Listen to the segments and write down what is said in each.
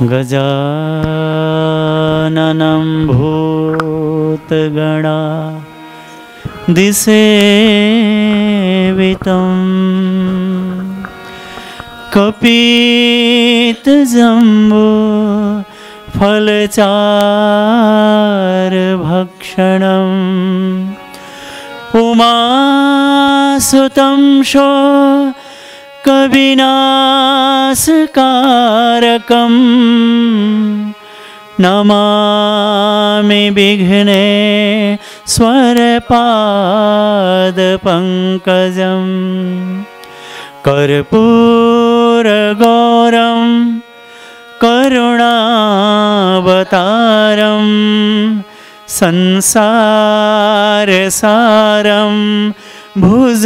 गजाननं भूतगणा दिसेवितं कपितजम्बो फलचारभक्षणम् उमासुतं show कविनाशकारकं Namami विघ्नेश्वरपादपङ्कजं कर्पूरगौरं करुणावतारं संसारसारं भुजगेन्द्रहारं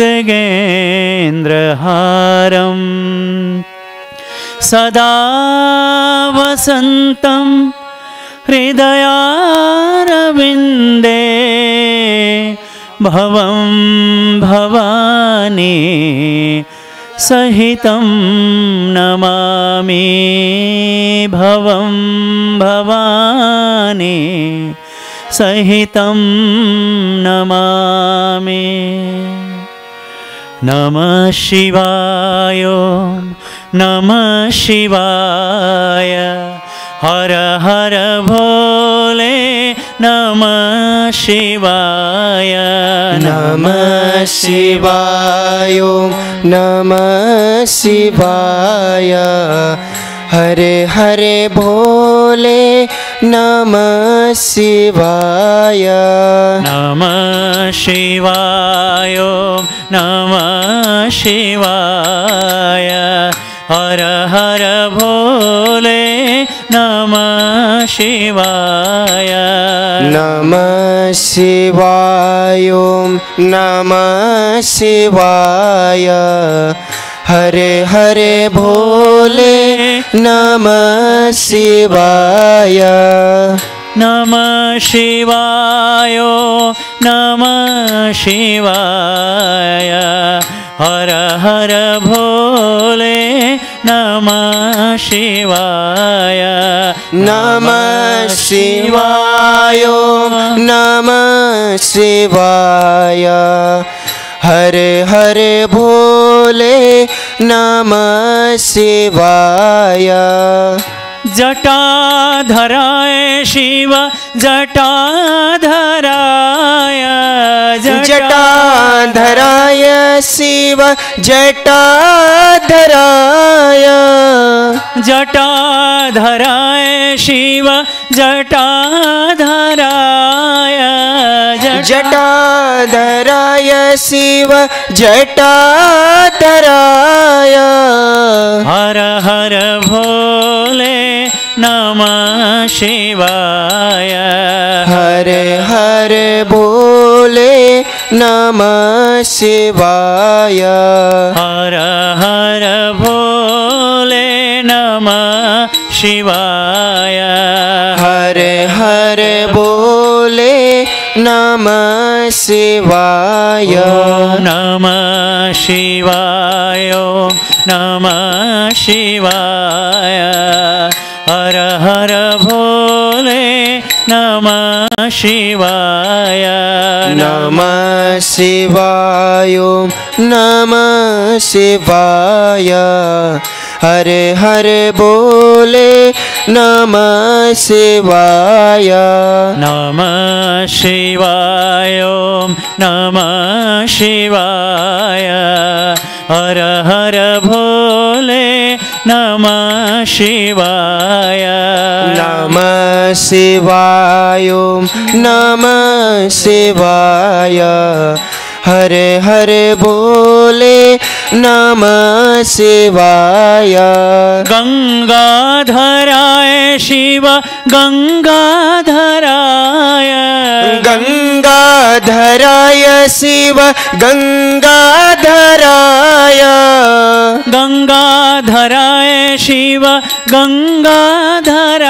सदा वसन्तं हृदयारविन्दे भवं भवानी सहितं नमामि भवं भवानी सहितं नमामि। नमः शिवाय नमः शिवाय हर हर भोले नमः शिवाय नमः शिवाय नमः शिवाय हरे हरे भोले नमः शिवाय नमः शिवाय नमः शिवाय हर हर भोले नमः शिवाय नमः शिवाय नमः शिवाय हरे हरे भोले नमः शिवाय नमः शिवाय नमः शिवाय हर हर भोले नमः शिवाय नमः शिवाय नमः शिवाय हरे हरे भोले नमः शिवाय जटाधराय शिव जटाधराय जटाधराय शिव जटाधराय जटाधराय शिव जटाधराय जटाधराय शिव जटाधराय हर हर भोले नमः शिवाय हरे हरे भोले नमः शिवाय हर हर भोले नमः शिवाय हरे हरे भोले नमः शिवाय नमः शिवाय नमः शिवाय हर हर भोले नमः शिवाय नमः शिवाय नमः शिवाय हरे हरे भोले नमः शिवाय नमः शिवाय नमः शिवाय हर हर भोले नमः शिवाय नमः शिवाय नमः शिवाय हरे हरे भोले नमः शिवाय गंगाधराय शिव गंगाधराय गंगाधराय शिव गंगाधराय गंगाधराय शिव गंगाधराय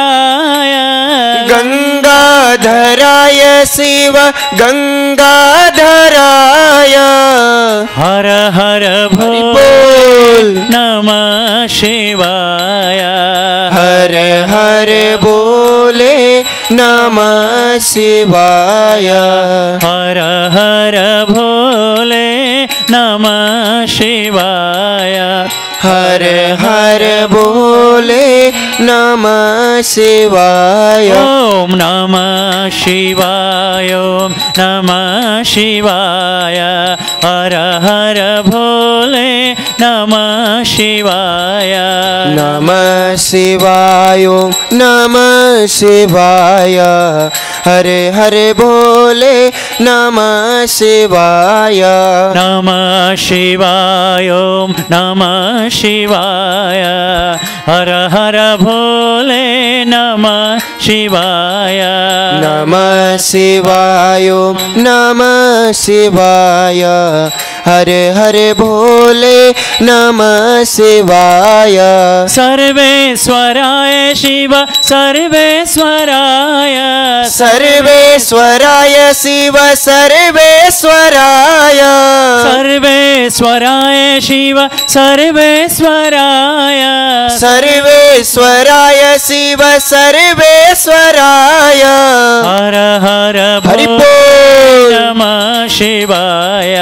गंगाधराय शिव गंगाधराय हर हर बोल नमः शिवाय हर हर नमः शिवाय हर हर भोले नमः शिवाय हर हर बोले नमः शिवाय ओम नमः शिवाय ओम नमः शिवाय हर हर भोले नमः शिवाय नमः शिवाय नमः शिवाय हरे हरे बोले नमः शिवाय नमः शिवाय ओम नमः शिवाय हर हर भोले नमः शिवाय नमः शिवाय नमः शिवाय हरे हरे भोले नमः शिवाय सर्वेश्वराय शिव सर्वेश्वराय सर्वेश्वराय शिव सर्वेश्वराय सर्वेश्वराय शिव सर्वेश्वराय सर्वेश्वराय शिव सर्वेश्वराय हर हर हरि भोले बोल नमः शिवाय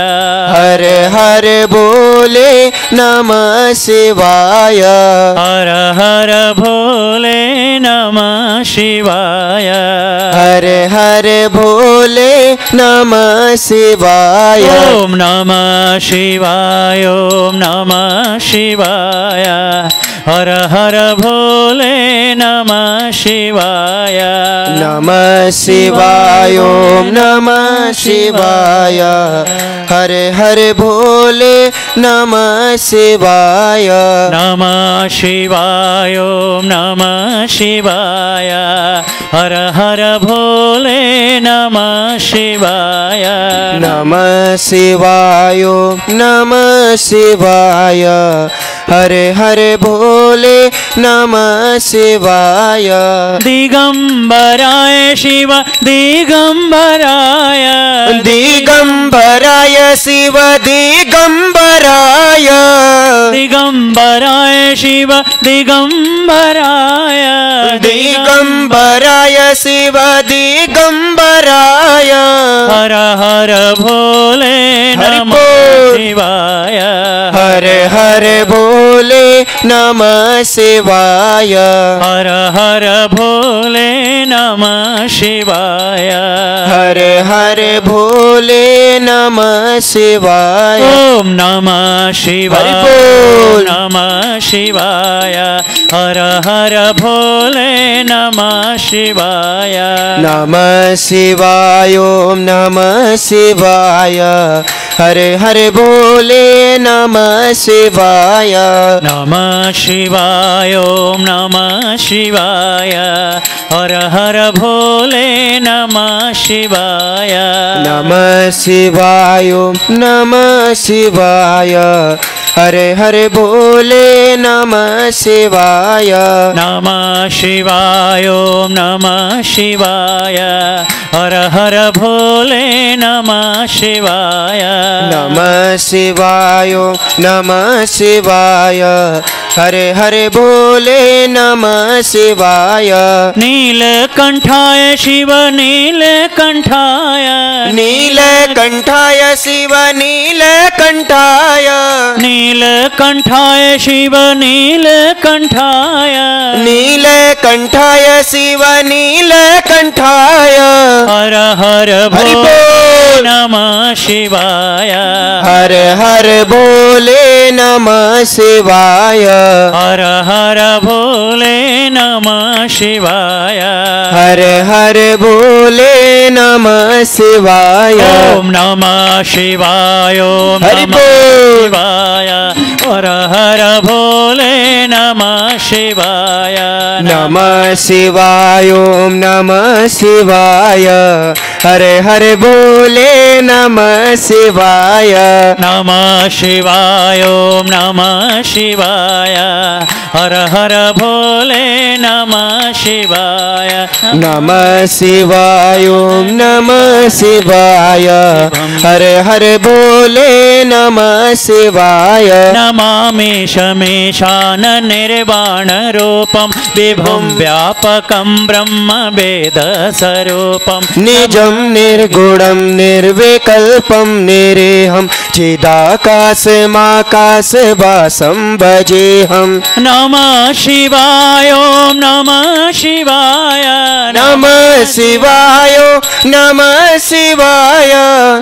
हर हर बोले नमः शिवाय हर हर भोले नमः शिवाय हर हर भोले नमः शिवाय ओम नमः शिवाय ओम नमः शिवाय हर हर भोले नमः शिवाय नमः शिवाय ओम नमः शिवाय हर हर भोले नमः शिवाय नमः शिवाय ओम नमः शिवाय हर हर भोले नमः शिवाय नमः शिवाय नमः शिवाय हरे हरे भोले नमः शिवाय दिगंबराय शिव दिगंबराय दिगंबराय शिव दिगंबराय दिगंबराय शिव दिगंबराय दिगंबराय शिव दिगंबराय हर हर भोले हरि नमः बोल। शिवाय हर हर भोले नमः शिवाय हर हर भोले नमः शिवाय हर हर भोले नमः शिवाय ओम नमः शिवाय हरि बोल। नमः शिवाय हर हर भोले नमः शिवाय नमः शिवाय ओम नमः शिवाय हरे हरे भोले नमः शिवाय नमः शिवाय ओम नमः शिवाय हर हर भोले नमः शिवाय नमः शिवाय ओम नमः शिवाय हरे हरे भोले नमः शिवाय नमः शिवाय ओम नमः शिवाय हर हर भोले नमः शिवाय नमः शिवाय नमः शिवाय हरे हरे भोले नमः शिवाय नीलकंठाय शिव नीलकंठाय नीलकंठाय शिव नीलकंठाय नीलकंठाय शिव नीलकंठाय नीलकंठाय शिव नीलकंठाय हर हर हरि भोले बोल। नमः शिवाय हर हर भोले नमः शिवाय हर हर भोले नमः शिवाय हर हर भोले नमः शिवाय ओम नमः शिवाय ओम हरि नमः बोल। शिवाय हर हर भोले नमः शिवाय नमः शिवाय ओम नमः शिवाय हरे हरे भोले नमः शिवाय नमः शिवाय ओम नमः शिवाय हर हर भोले नमः शिवाय नमः शिवाय ओम नमः शिवाय हर हर भोले नमः शिवाय नमामि शमेशान निर्वाण रूपम विभुं व्यापकं ब्रह्म वेद स्वरूपम निजं निर्गुणं निर्विकल्पं निरेहं चिदाकाशमाकाशवासं भजेऽहं नमः शिवाय ओम नमः शिवाय नमः शिवाय नमः शिवाय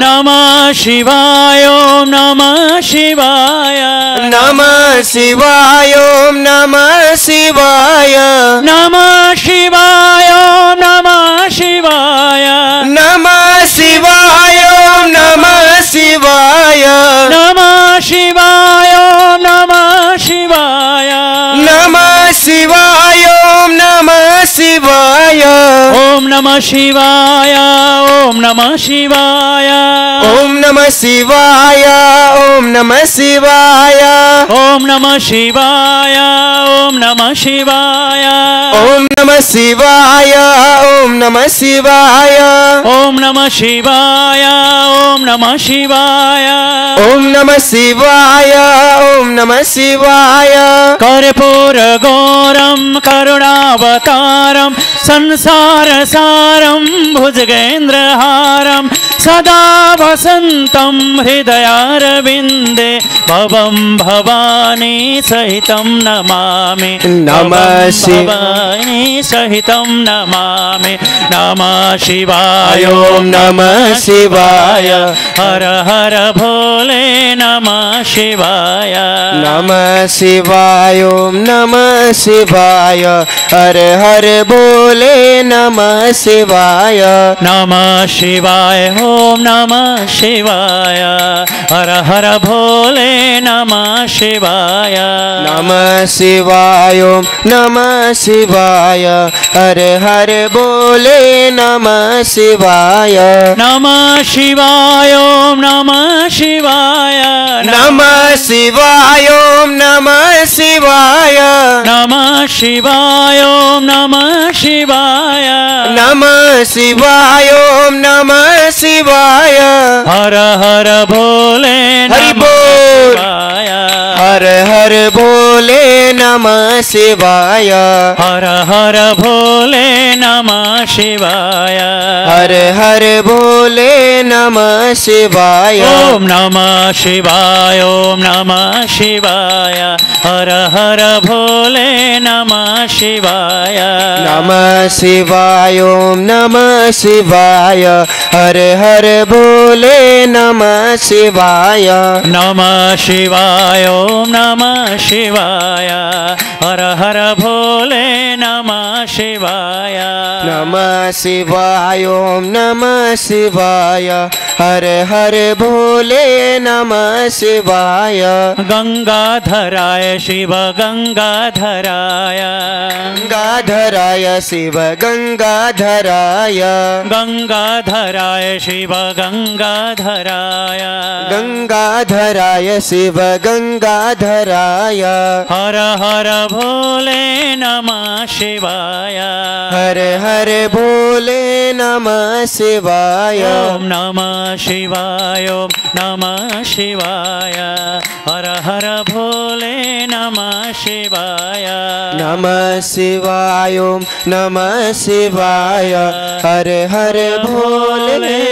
नमः शिवाय ओम नमः शिवाय नमः शिवाय ओम नमः शिवाय नमः शिवाय ओम नमः शिवाय नमः शिवाय ओम नमः शिवाय नमः शिवाय ओम नमः शिवाय नमः शिवाय ओम नमः शिवाय ओम नमः शिवाय ओम नमः शिवाय ओम नमः शिवाय ओम नमः शिवाय ओम नमः शिवाय ओम नमः शिवाय ओम नमः शिवाय ओम नमः शिवाय ओम नमः शिवाय ओम नमः शिवाय ओम नमः शिवाय ओम नमः शिवाय कर्पूर गौरम करुणावतारम संसार सारम भुजगेन्द्रहारम सदा वसंतं हृदयारविंदे भवं भवानी सहितं नमामि नमः भवानी सहितं नमामि नमः शिवाय ओम नमः शिवाय हर हर भोले नमः शिवाय नमः शिवाय ओम नमः शिवाय हर हर बोले नमः शिवाय नमः शिवाय ओम नमः शिवाय हर हर भोले नमः शिवाय नमः शिवाय ओम नमः शिवाय हर हर बोले नमः शिवाय नमः शिवाय ओम नमः शिवाय नमः शिवाय ओम नमः शिवाय नमः शिवाय ओम नमः शिवाय नमः शिवाय ओम नमः शिवाय हर हर भोले हरि नमः बोल शिवाय हर हर भोले नमः शिवाय हर हर भोले नमः शिवाय हर हर भोले नमः शिवाय ओम नमः शिवाय ओम नमः शिवाय हर हर भोले नमः शिवाय नमः शिवाय ओम नमः शिवाय हर हर भोले नमः शिवाय नमः शिवाय ओम नमः शिवाय हर हर भोले नमः शिवाय नमः शिवाय ओम नमः शिवाय हर हर भोले नमः शिवाय गंगाधराय शिव गंगाधराय गंगाधराय शिव गंगाधराय गंगाधराय शिव गंगाधराय गंगाधराय शिव गंगाधराय हर हर भोले नमः शिवाय हर हर भोले नमः शिवाय ओम नमः शिवाय ओम नमः शिवाय हर हर भोले नमः शिवाय नमः शिवाय ओम नमः शिवाय हर हर भोले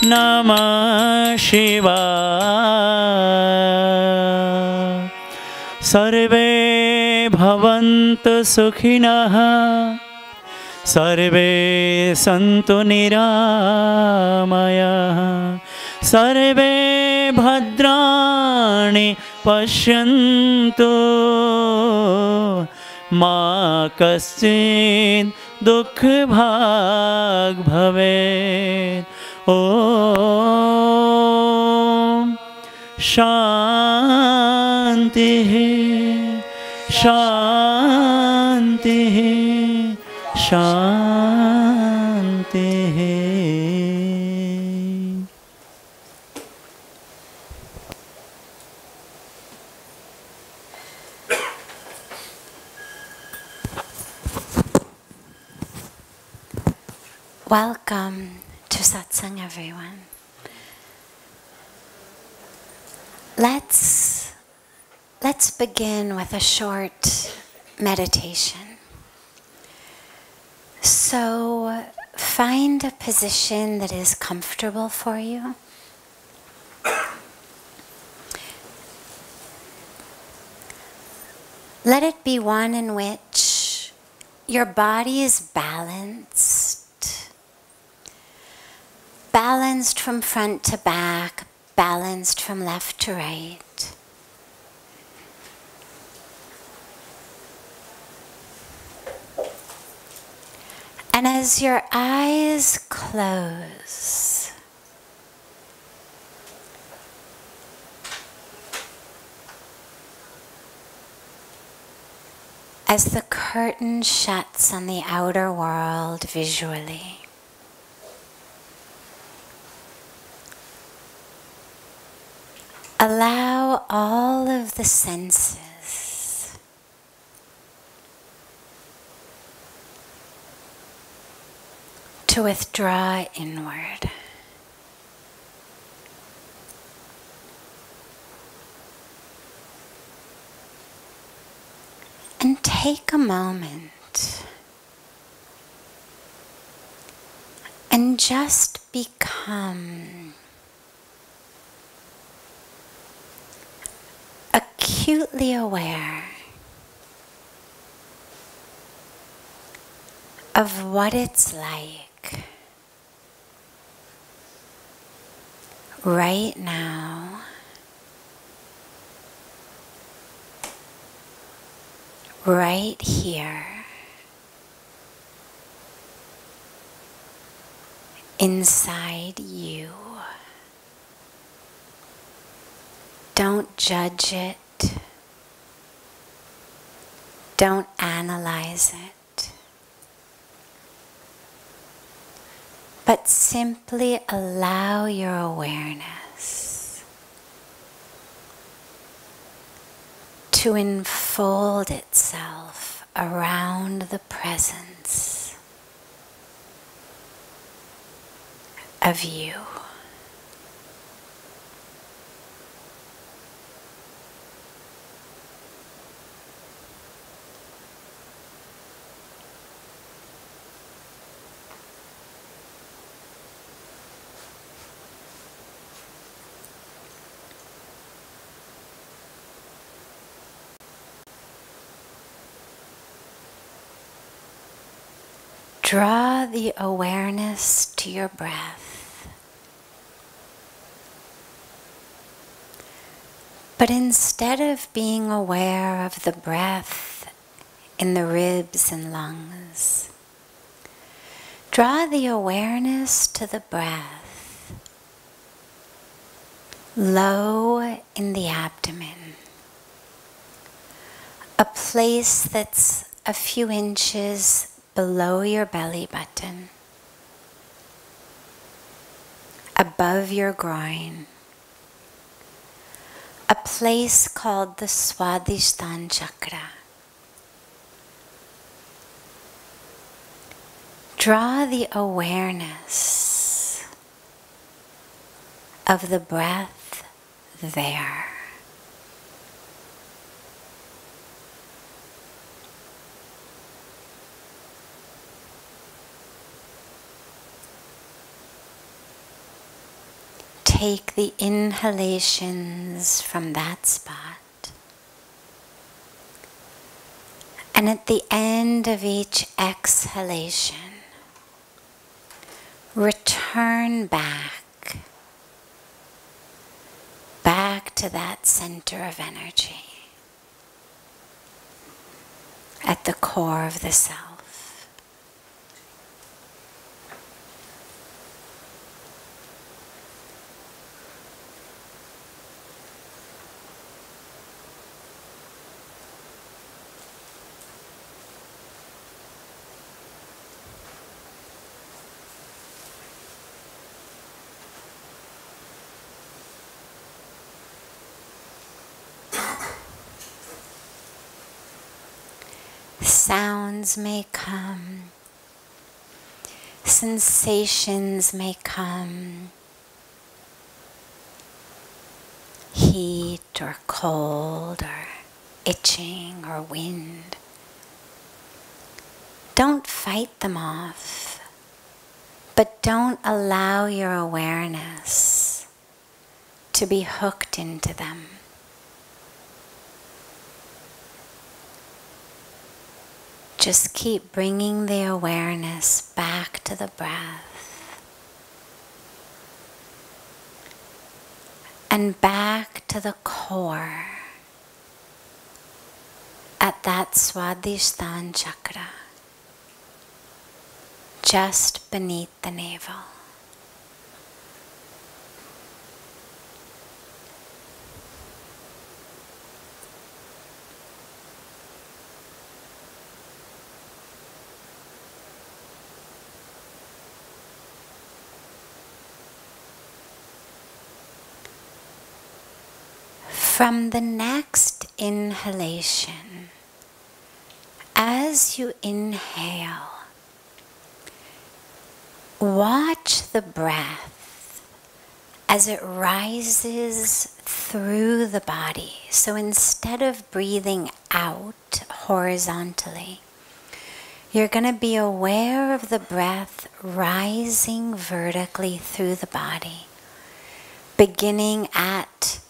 नमः शिवाय सर्वे भवन्तु सुखिनः सर्वे सन्तु निरामयाः सर्वे भद्राणि पश्यन्तु मा कश्चित् दुःखभाग् भवेत् ॐ शान्तिः शान्तिः शान्तिः। Welcome to satsang, everyone. Let's begin with a short meditation. So find a position that is comfortable for you. Let it be one in which your body is balanced from front to back, balanced from left to right. And as your eyes close, as the curtain shuts on the outer world visually, allow all of the senses to withdraw inward. And take a moment and just become acutely aware of what it's like right now, right here, inside you. Don't judge it. Don't analyze it. But simply allow your awareness to enfold itself around the presence of you. Draw the awareness to your breath. But instead of being aware of the breath in the ribs and lungs, draw the awareness to the breath low in the abdomen, a place that's a few inches below your belly button, above your groin, a place called the Swadhisthana chakra. Draw the awareness of the breath there. Take the inhalations from that spot, and at the end of each exhalation, return back to that center of energy at the core of the self. Sounds may come. sensations may come, heat or cold or itching or wind. Don't fight them off, but don't allow your awareness to be hooked into them. Just keep bringing the awareness back to the breath and back to the core at that Swadhisthana chakra, just beneath the navel. From the next inhalation, as you inhale, watch the breath as it rises through the body. So instead of breathing out horizontally, you're going to be aware of the breath rising vertically through the body, beginning at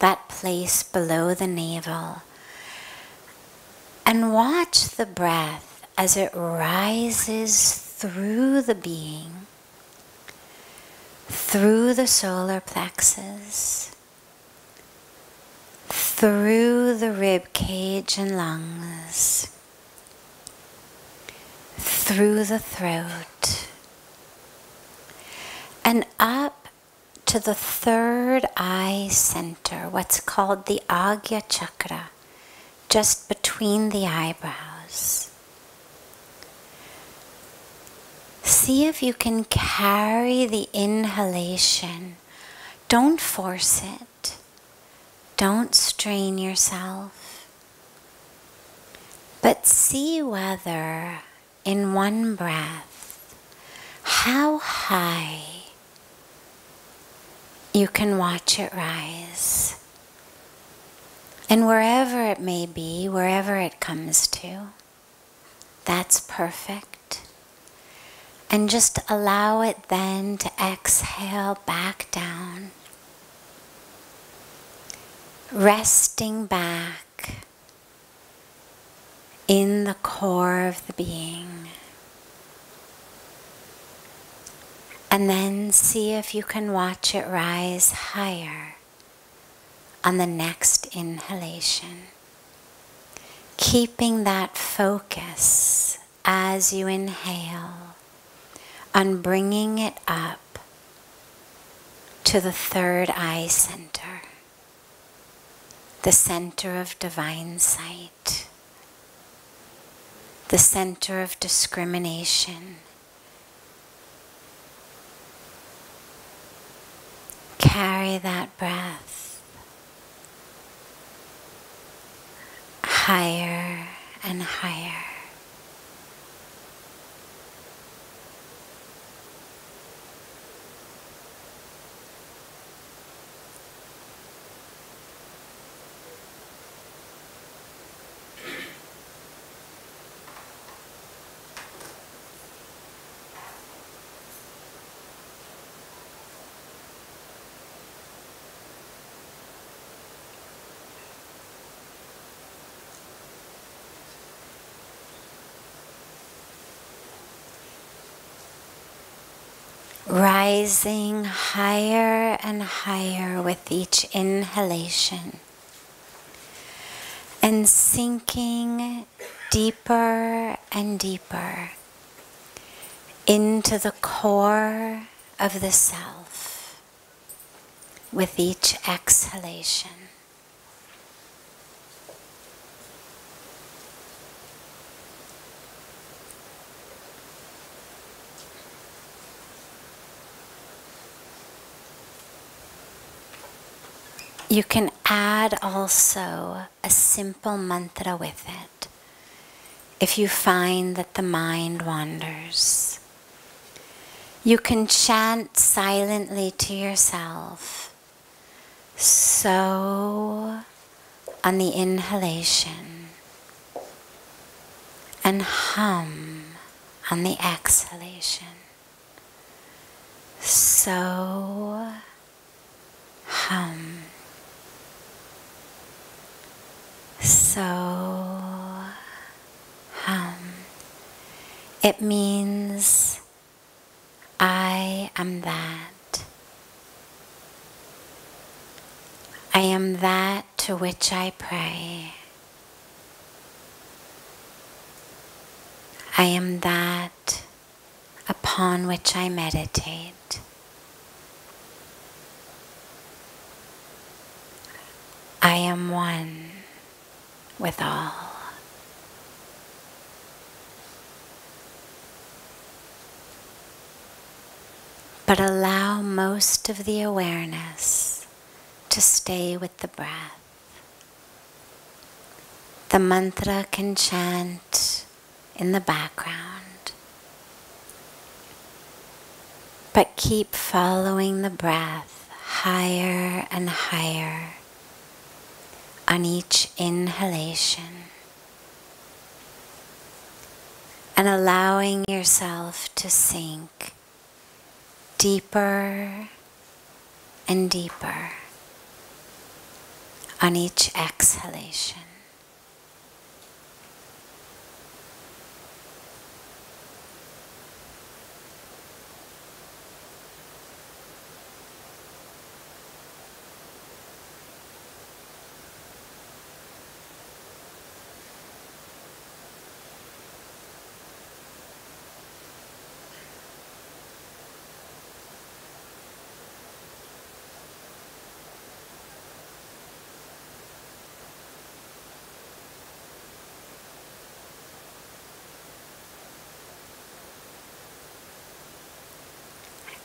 that place below the navel. And watch the breath as it rises through the being, through the solar plexus, through the rib cage and lungs, through the throat, and up to the third eye center, what's called the Agya chakra, just between the eyebrows. See if you can carry the inhalation. Don't force it. Don't strain yourself. But see whether in one breath, how high you can watch it rise. And wherever it may be, wherever it comes to, that's perfect. And just allow it then to exhale back down, resting back in the core of the being. And then see if you can watch it rise higher on the next inhalation. Keeping that focus as you inhale on bringing it up to the third eye center, the center of divine sight, the center of discrimination. Carry that breath higher and higher. Rising higher and higher with each inhalation, and sinking deeper and deeper into the core of the self with each exhalation. You can add also a simple mantra with it if you find that the mind wanders. You can chant silently to yourself, so on the inhalation, and hum on the exhalation. So hum. So hum. It means I am that. I am that to which I pray. I am that upon which I meditate. I am one with all. But allow most of the awareness to stay with the breath. The mantra can chant in the background, but keep following the breath higher and higher on each inhalation, and allowing yourself to sink deeper and deeper on each exhalation.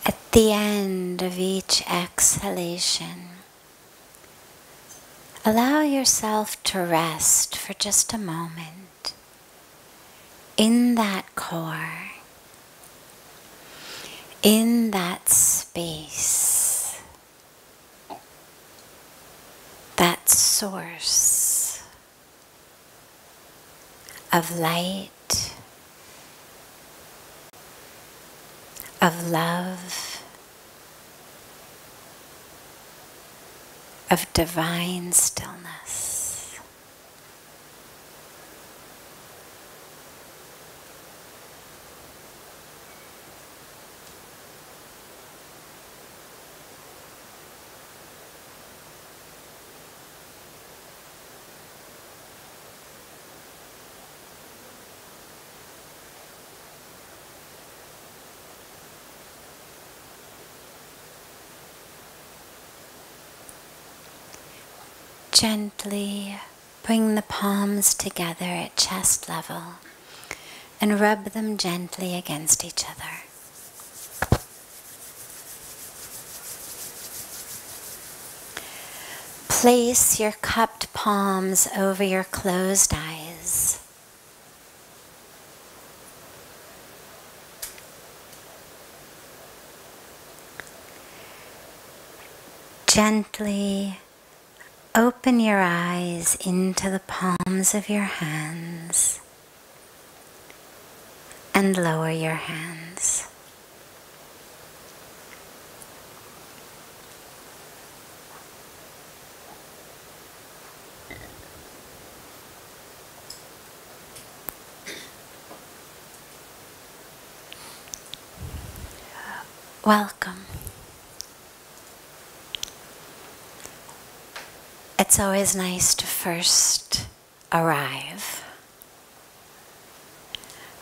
At the end of each exhalation, allow yourself to rest for just a moment in that core, in that space, that source of light, of love, of divine stillness. Gently bring the palms together at chest level and rub them gently against each other. Place your cupped palms over your closed eyes. Gently open your eyes into the palms of your hands and lower your hands. Welcome. It's always nice to first arrive.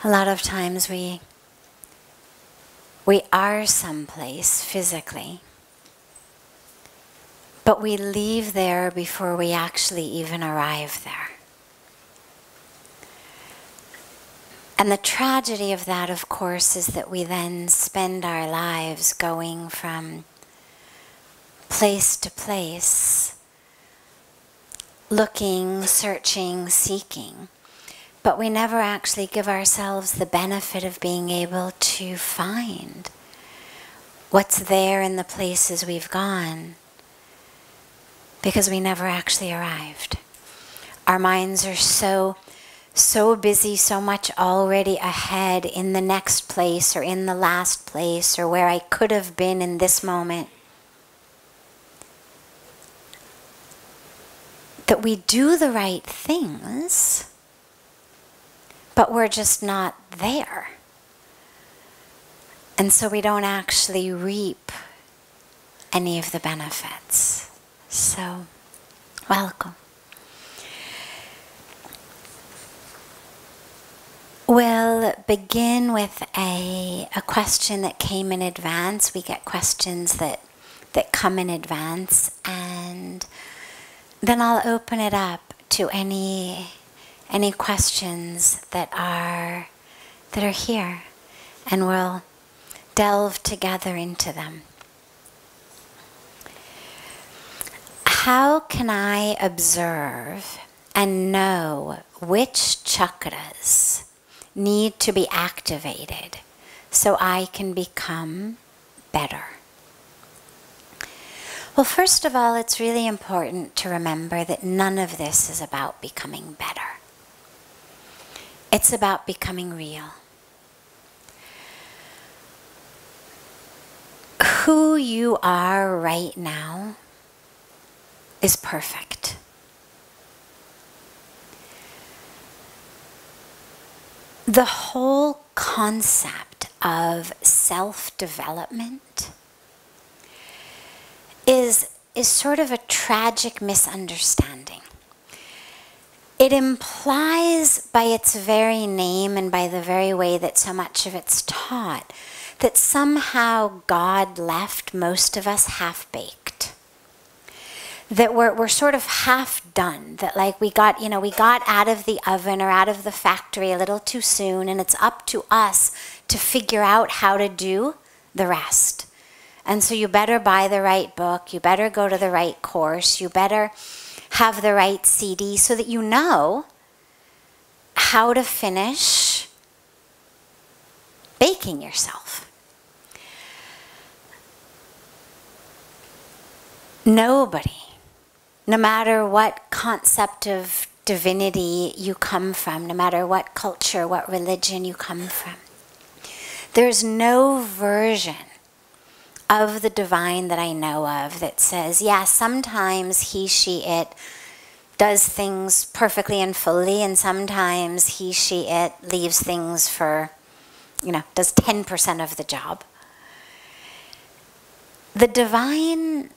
A lot of times we are someplace physically, but we leave there before we actually even arrive there. And the tragedy of that, of course, is that we then spend our lives going from place to place, looking, searching, seeking, but we never actually give ourselves the benefit of being able to find what's there in the places we've gone, because we never actually arrived. Our minds are so busy, so much already ahead in the next place or in the last place or where I could have been in this moment, that we do the right things, but we're just not there. And so we don't actually reap any of the benefits. So, welcome. We'll begin with a question that came in advance. We get questions that come in advance, and then I'll open it up to any questions that are here, and we'll delve together into them. How can I observe and know which chakras need to be activated so I can become better? Well, first of all, it's really important to remember that none of this is about becoming better. It's about becoming real. Who you are right now is perfect. The whole concept of self-development is sort of a tragic misunderstanding. It implies by its very name and by the very way that so much of it's taught that somehow God left most of us half-baked. That we're sort of half done, that like we got out of the oven or out of the factory a little too soon, and it's up to us to figure out how to do the rest. And so you better buy the right book, you better go to the right course, you better have the right CD so that you know how to finish baking yourself. Nobody, no matter what concept of divinity you come from, no matter what culture, what religion you come from, there's no version of the divine that I know of that says, yeah, sometimes he, she, it does things perfectly and fully, and sometimes he, she, it leaves things for, does 10% of the job. The divine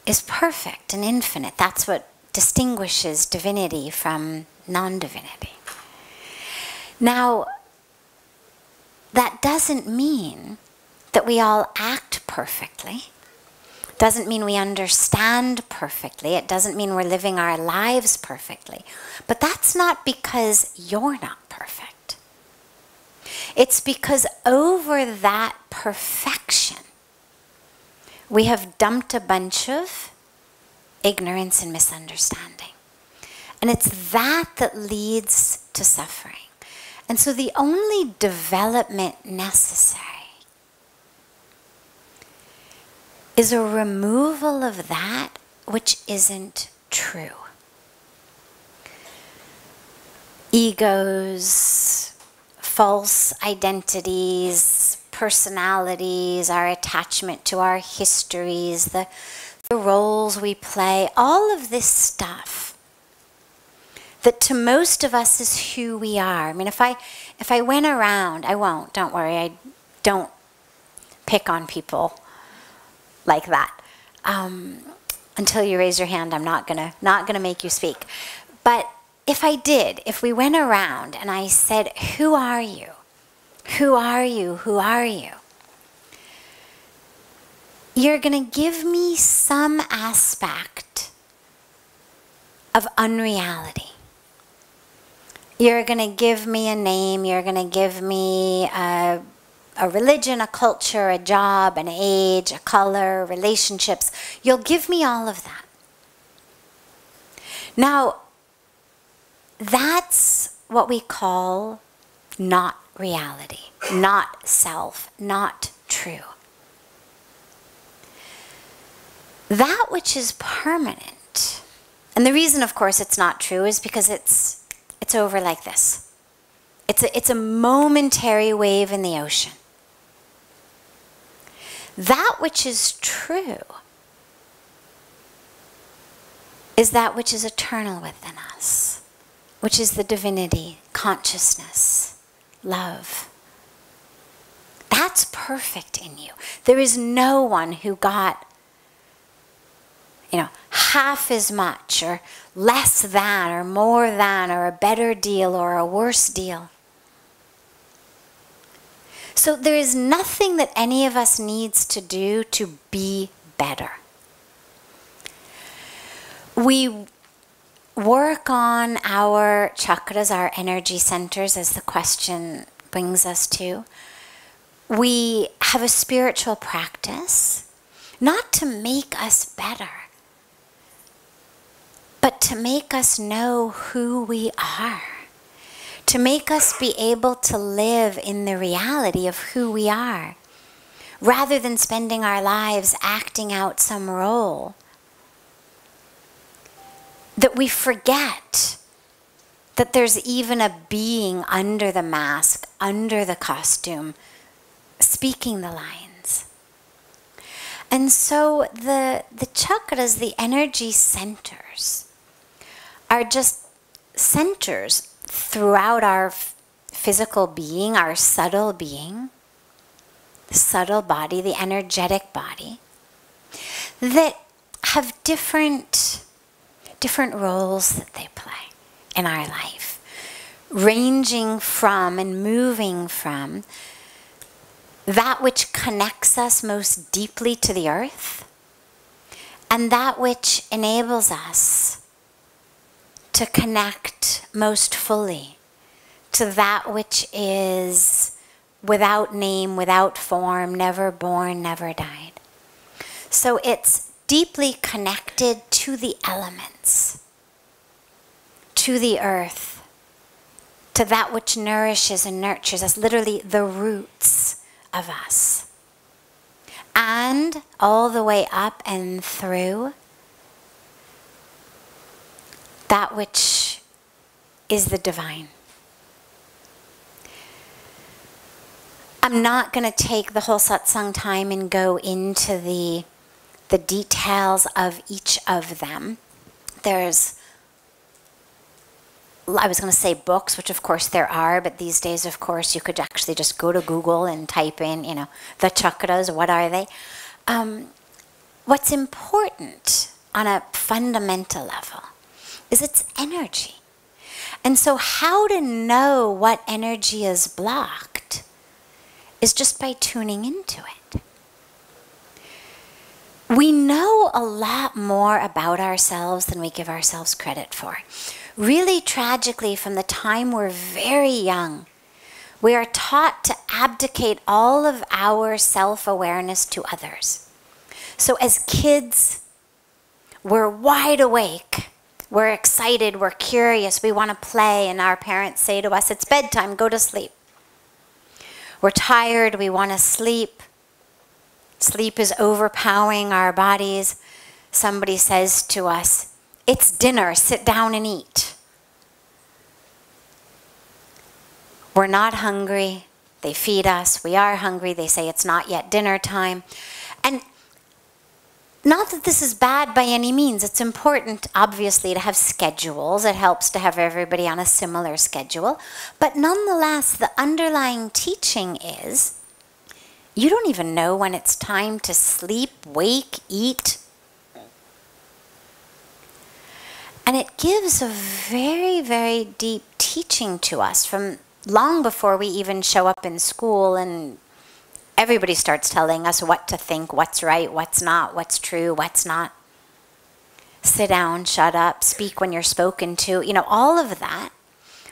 is perfect and infinite. That's what distinguishes divinity from non-divinity. Now, that doesn't mean that we all act perfectly. Doesn't mean we understand perfectly. It doesn't mean we're living our lives perfectly. But that's not because you're not perfect. It's because over that perfection, we have dumped a bunch of ignorance and misunderstanding. And it's that leads to suffering. And so the only development necessary is a removal of that which isn't true. Egos, false identities, personalities, our attachment to our histories, the roles we play, all of this stuff that to most of us is who we are. I mean, if I went around, I won't, don't worry, I don't pick on people like that. Until you raise your hand, I'm not gonna make you speak. But if we went around and I said, who are you? Who are you? Who are you? You're gonna give me some aspect of unreality. You're gonna give me a name, you're gonna give me a religion, a culture, a job, an age, a color, relationships. You'll give me all of that. Now, that's what we call not reality, not self, not true. that which is permanent, and the reason, of course, it's not true is because it's over like this. It's a momentary wave in the ocean. That which is true is that which is eternal within us, which is the divinity, consciousness, love. That's perfect in you. There is no one who got, half as much or less than or more than or a better deal or a worse deal. So there is nothing that any of us needs to do to be better. We work on our chakras, our energy centers, as the question brings us to. We have a spiritual practice, not to make us better, but to make us know who we are, to make us be able to live in the reality of who we are, rather than spending our lives acting out some role. That we forget that there's even a being under the mask, under the costume, speaking the lines. And so the chakras, the energy centers, are just centers throughout our physical being, our subtle being, the subtle body, the energetic body, that have different roles that they play in our life, ranging from and moving from that which connects us most deeply to the earth and that which enables us to connect most fully to that which is without name, without form, never born, never died. So it's deeply connected to the elements, to the earth, to that which nourishes and nurtures us, literally the roots of us. And all the way up and through that which is the divine. I'm not going to take the whole satsang time and go into the details of each of them. There's, I was going to say books, which of course there are, but these days, of course, you could actually just go to Google and type in, the chakras, what are they? What's important on a fundamental level is its energy. And so how to know what energy is blocked is just by tuning into it. We know a lot more about ourselves than we give ourselves credit for. Really tragically, from the time we're very young, we are taught to abdicate all of our self-awareness to others. So as kids, we're wide awake, we're excited, we're curious, we want to play, and our parents say to us, it's bedtime, go to sleep. We're tired, we want to sleep. Sleep is overpowering our bodies. Somebody says to us, it's dinner, sit down and eat. We're not hungry. They feed us. We are hungry. They say it's not yet dinner time. And not that this is bad by any means. It's important, obviously, to have schedules. It helps to have everybody on a similar schedule. But nonetheless, the underlying teaching is you don't even know when it's time to sleep, wake, eat. And it gives a very, very deep teaching to us from long before we even show up in school, and everybody starts telling us what to think, what's right, what's not, what's true, what's not. Sit down, shut up, speak when you're spoken to, all of that.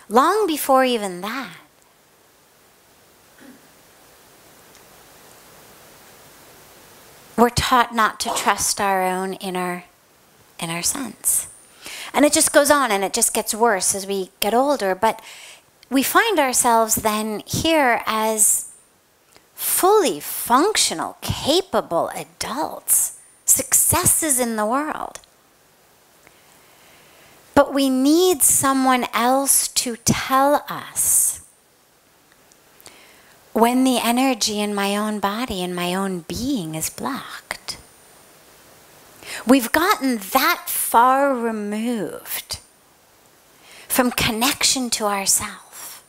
Long before even that. We're taught not to trust our own inner sense. And it just goes on and it just gets worse as we get older. But we find ourselves then here as fully functional, capable adults, successes in the world. But we need someone else to tell us when the energy in my own body and my own being is blocked. We've gotten that far removed from connection to ourself.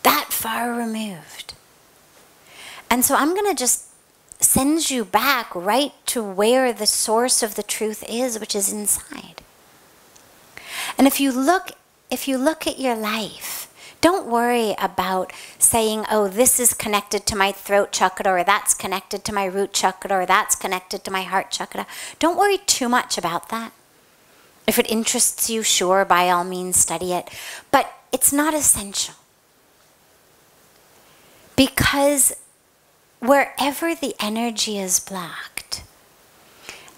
That far removed. And so I'm going to just send you back right to where the source of the truth is, which is inside. And if you look at your life, don't worry about saying, oh, this is connected to my throat chakra, or that's connected to my root chakra, or that's connected to my heart chakra. Don't worry too much about that. If it interests you, sure, by all means study it. But it's not essential. Because wherever the energy is blocked,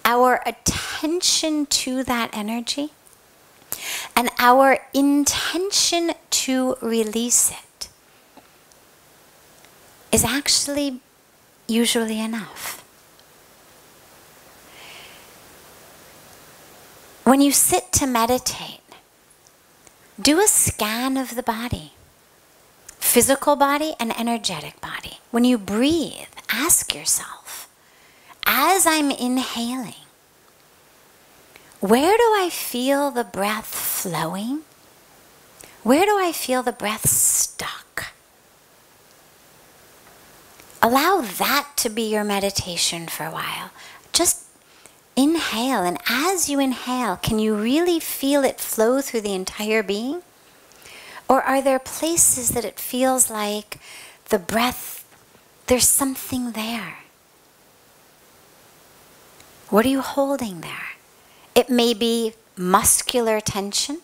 our attention to that energy and our intention to release it is actually usually enough. When you sit to meditate, do a scan of the body, physical body and energetic body. When you breathe, ask yourself, as I'm inhaling, where do I feel the breath flowing? Where do I feel the breath stuck? Allow that to be your meditation for a while. Just inhale, and as you inhale, can you really feel it flow through the entire being? Or are there places that it feels like the breath, there's something there? What are you holding there? It may be muscular tension.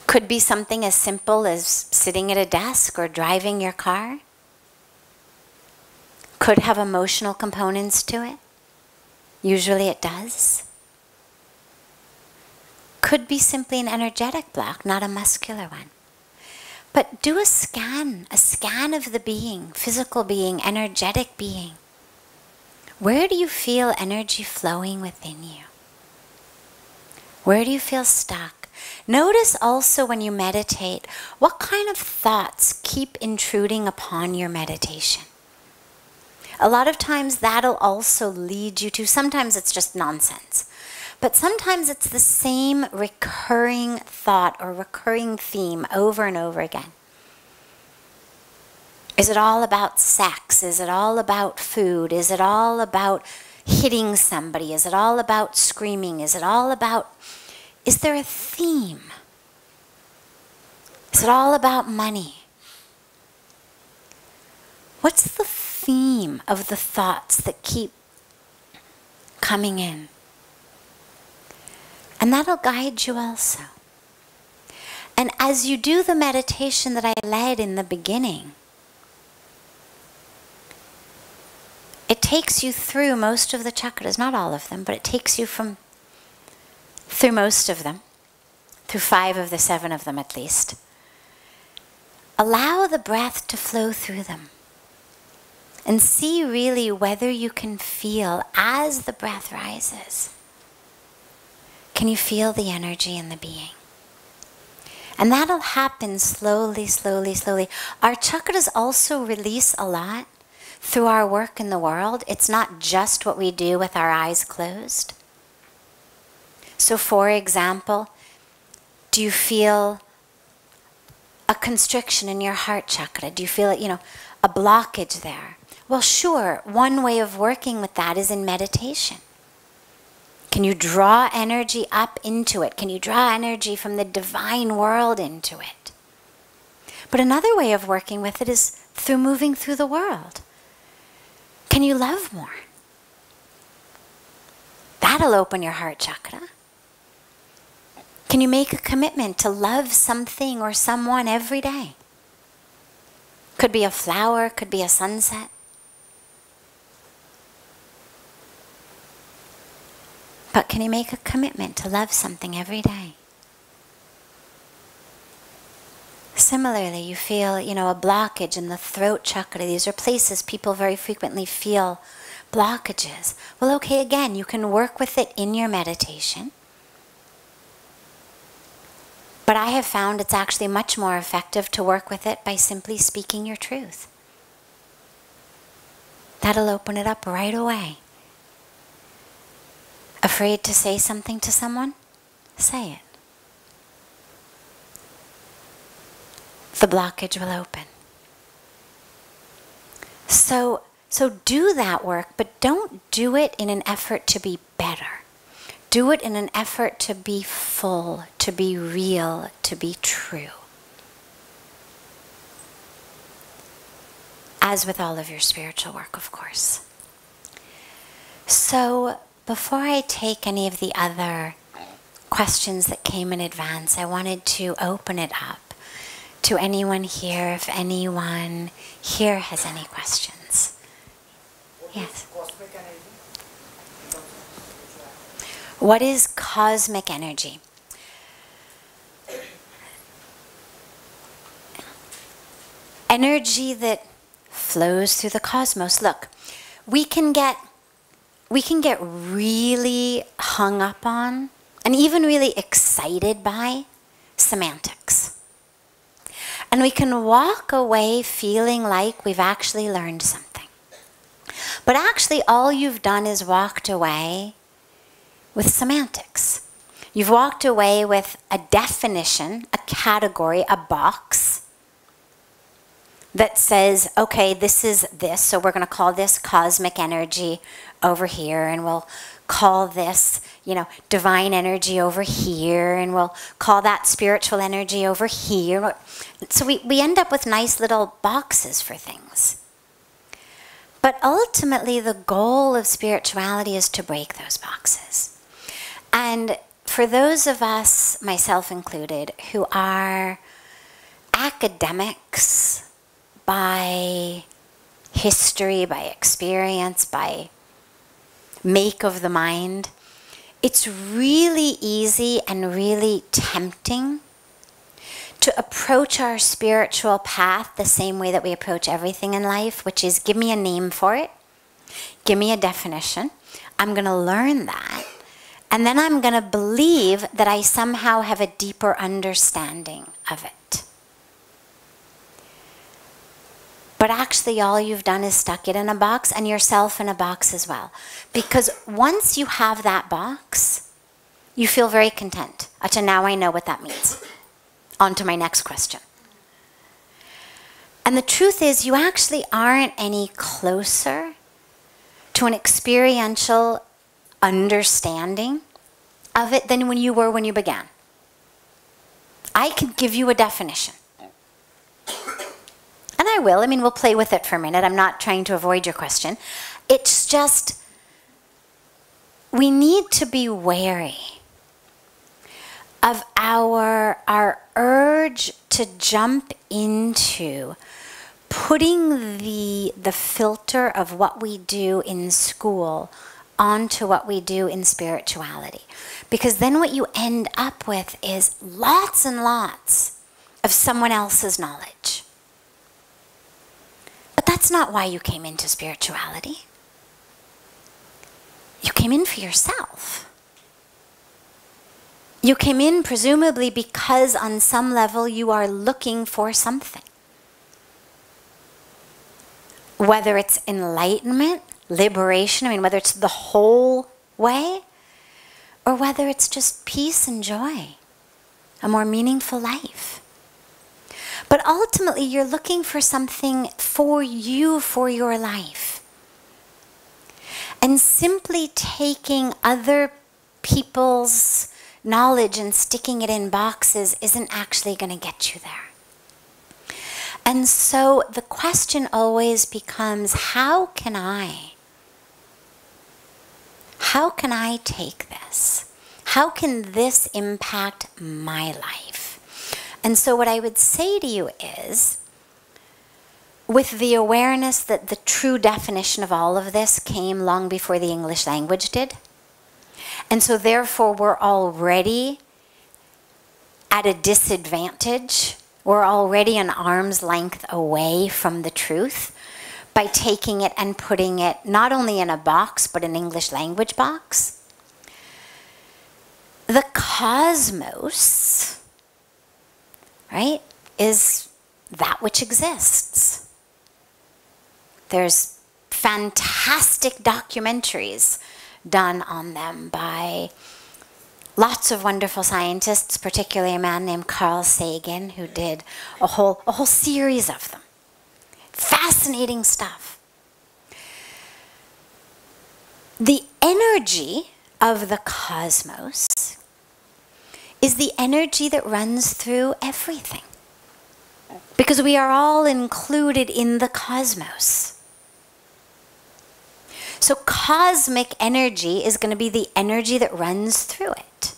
Could be something as simple as sitting at a desk or driving your car. Could have emotional components to it. Usually it does. Could be simply an energetic block, not a muscular one. But do a scan of the being, physical being, energetic being. Where do you feel energy flowing within you? Where do you feel stuck? Notice also when you meditate, what kind of thoughts keep intruding upon your meditation. A lot of times that'll also lead you to, sometimes it's just nonsense, but sometimes it's the same recurring thought or recurring theme over and over again. Is it all about sex? Is it all about food? Is it all about hitting somebody? Is it all about screaming? Is it all about, is there a theme? Is it all about money? What's the theme of the thoughts that keep coming in? And that'll guide you also. And as you do the meditation that I led in the beginning, it takes you through most of the chakras, not all of them, but it takes you through most of them, through 5 of the 7 of them at least. Allow the breath to flow through them and see really whether you can feel as the breath rises. Can you feel the energy in the being? And that'll happen slowly, slowly, slowly. Our chakras also release a lot through our work in the world. It's not just what we do with our eyes closed. So for example, do you feel a constriction in your heart chakra? Do you feel it, a blockage there? Well, sure, one way of working with that is in meditation. Can you draw energy up into it? Can you draw energy from the divine world into it? But another way of working with it is through moving through the world. Can you love more? That'll open your heart chakra. Can you make a commitment to love something or someone every day? Could be a flower, could be a sunset. But can you make a commitment to love something every day? Similarly, you feel, a blockage in the throat chakra. These are places people very frequently feel blockages. Well, okay, again, you can work with it in your meditation. But I have found it's actually much more effective to work with it by simply speaking your truth. That'll open it up right away. Afraid to say something to someone? Say it. The blockage will open. So do that work, but don't do it in an effort to be better. Do it in an effort to be full, to be real, to be true. As with all of your spiritual work, of course. So before I take any of the other questions that came in advance, I wanted to open it up to anyone here, if anyone here has any questions. Yes. What is cosmic energy? Energy that flows through the cosmos. Look, we can get really hung up on and even really excited by semantics. And we can walk away feeling like we've actually learned something. But actually all you've done is walked away with semantics. You've walked away with a definition, a category, a box that says, okay, this is this, so we're going to call this cosmic energy over here, and we'll call this, divine energy over here, and we'll call that spiritual energy over here. So we end up with nice little boxes for things. But ultimately, the goal of spirituality is to break those boxes. And for those of us, myself included, who are academics by history, by experience, by make of the mind, it's really easy and really tempting to approach our spiritual path the same way that we approach everything in life, which is give me a name for it, give me a definition, I'm going to learn that, and then I'm going to believe that I somehow have a deeper understanding of it. But actually all you've done is stuck it in a box, and yourself in a box as well. Because once you have that box, you feel very content. Now I know what that means. On to my next question. And the truth is, you actually aren't any closer to an experiential understanding of it than when you were when you began. I can give you a definition. And I will. We'll play with it for a minute. I'm not trying to avoid your question. It's just, we need to be wary of our urge to jump into putting the filter of what we do in school onto what we do in spirituality. Because then what you end up with is lots and lots of someone else's knowledge. But that's not why you came into spirituality. You came in for yourself. You came in presumably because on some level you are looking for something. Whether it's enlightenment, liberation, whether it's the whole way, or whether it's just peace and joy, a more meaningful life. But ultimately you're looking for something for you, for your life. And simply taking other people's knowledge and sticking it in boxes isn't actually going to get you there. And so the question always becomes, how can I take this? How can this impact my life? And so what I would say to you is, with the awareness that the true definition of all of this came long before the English language did, and so therefore we're already at a disadvantage we're already an arm's length away from the truth by taking it and putting it not only in a box, but an English language box. The cosmos, right, is that which exists. There's fantastic documentaries done on them by lots of wonderful scientists, particularly a man named Carl Sagan, who did a whole series of them. Fascinating stuff. The energy of the cosmos is the energy that runs through everything. Because we are all included in the cosmos. So cosmic energy is going to be the energy that runs through it.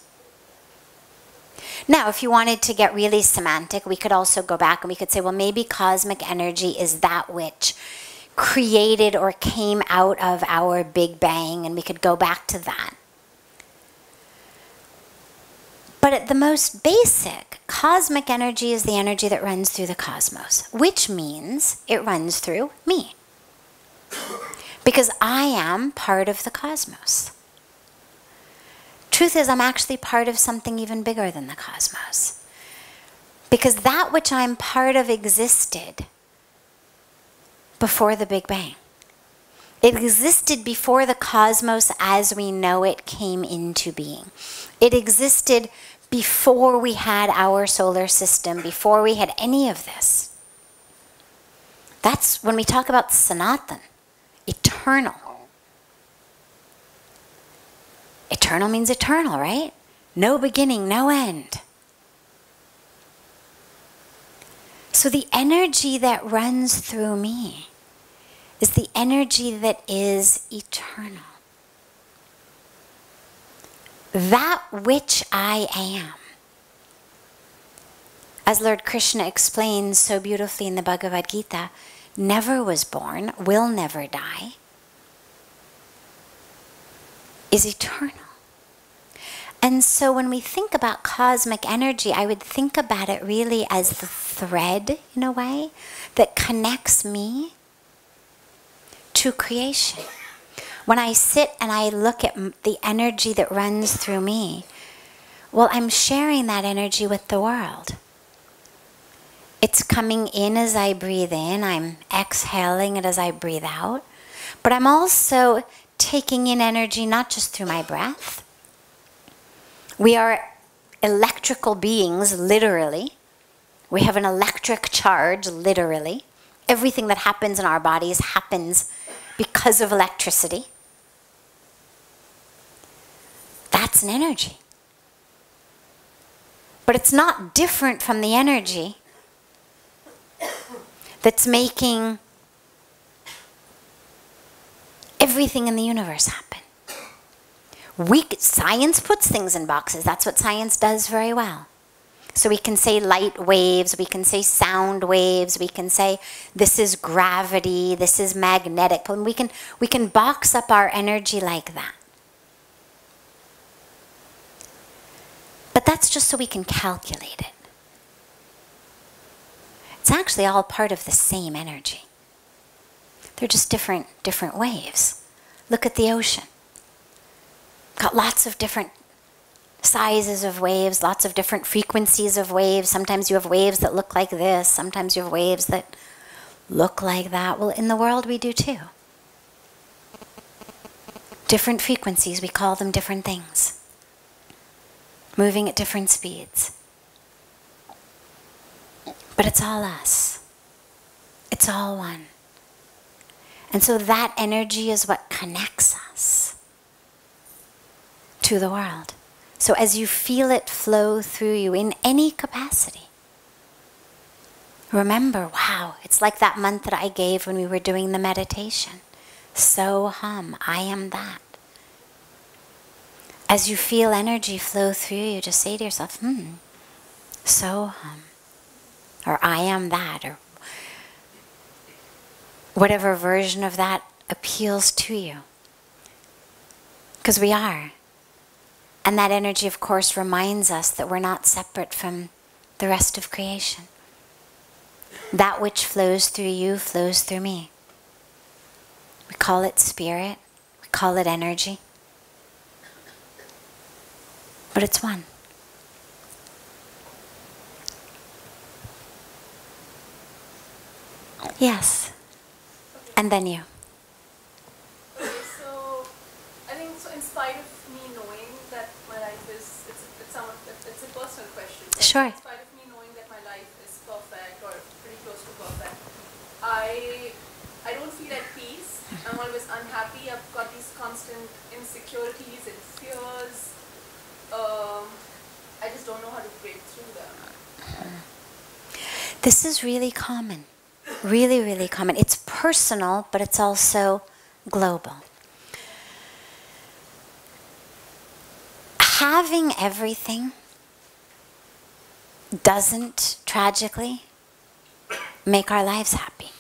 Now, if you wanted to get really semantic, we could also go back and we could say, well, maybe cosmic energy is that which created or came out of our Big Bang, and we could go back to that. But at the most basic, cosmic energy is the energy that runs through the cosmos, which means it runs through me. Because I am part of the cosmos. Truth is, I'm actually part of something even bigger than the cosmos. Because that which I'm part of existed before the Big Bang. It existed before the cosmos as we know it came into being. It existed before we had our solar system, before we had any of this. That's when we talk about Sanatan, eternal. Eternal means eternal, right? No beginning, no end. So the energy that runs through me is the energy that is eternal. That which I am. As Lord Krishna explains so beautifully in the Bhagavad Gita, never was born, will never die, is eternal. And so when we think about cosmic energy, I would think about it really as the thread, in a way, that connects me to creation. When I sit and I look at the energy that runs through me, well, I'm sharing that energy with the world. It's coming in as I breathe in. I'm exhaling it as I breathe out. But I'm also taking in energy not just through my breath. We are electrical beings, literally. We have an electric charge, literally. Everything that happens in our bodies happens because of electricity. That's an energy. But it's not different from the energy that's making everything in the universe happen. Science puts things in boxes. That's what science does very well. So we can say light waves, we can say sound waves, we can say this is gravity, this is magnetic. We can box up our energy like that. But that's just so we can calculate it. It's actually all part of the same energy. They're just different waves. Look at the ocean. Got lots of different sizes of waves, lots of different frequencies of waves. Sometimes you have waves that look like this. Sometimes you have waves that look like that. Well, in the world we do too. Different frequencies, we call them different things. Moving at different speeds. But it's all us. It's all one. And so that energy is what connects us to the world. So as you feel it flow through you in any capacity, remember, wow, it's like that mantra I gave when we were doing the meditation. So-ham, I am that. As you feel energy flow through you, just say to yourself, so-ham, or I am that, or whatever version of that appeals to you. Because we are. And that energy, of course, reminds us that we're not separate from the rest of creation. That which flows through you flows through me. We call it spirit, we call it energy, but it's one. Yes. And then you. Okay, so I think so in spite of me knowing that my life is, it's a personal question. But Sure. In spite of me knowing that my life is perfect or pretty close to perfect, I don't feel at peace. I'm always unhappy. I've got these constant insecurities and fears. I just don't know how to break through them. This is really common. Really, really common. It's personal, but it's also global. Having everything doesn't, tragically, make our lives happy.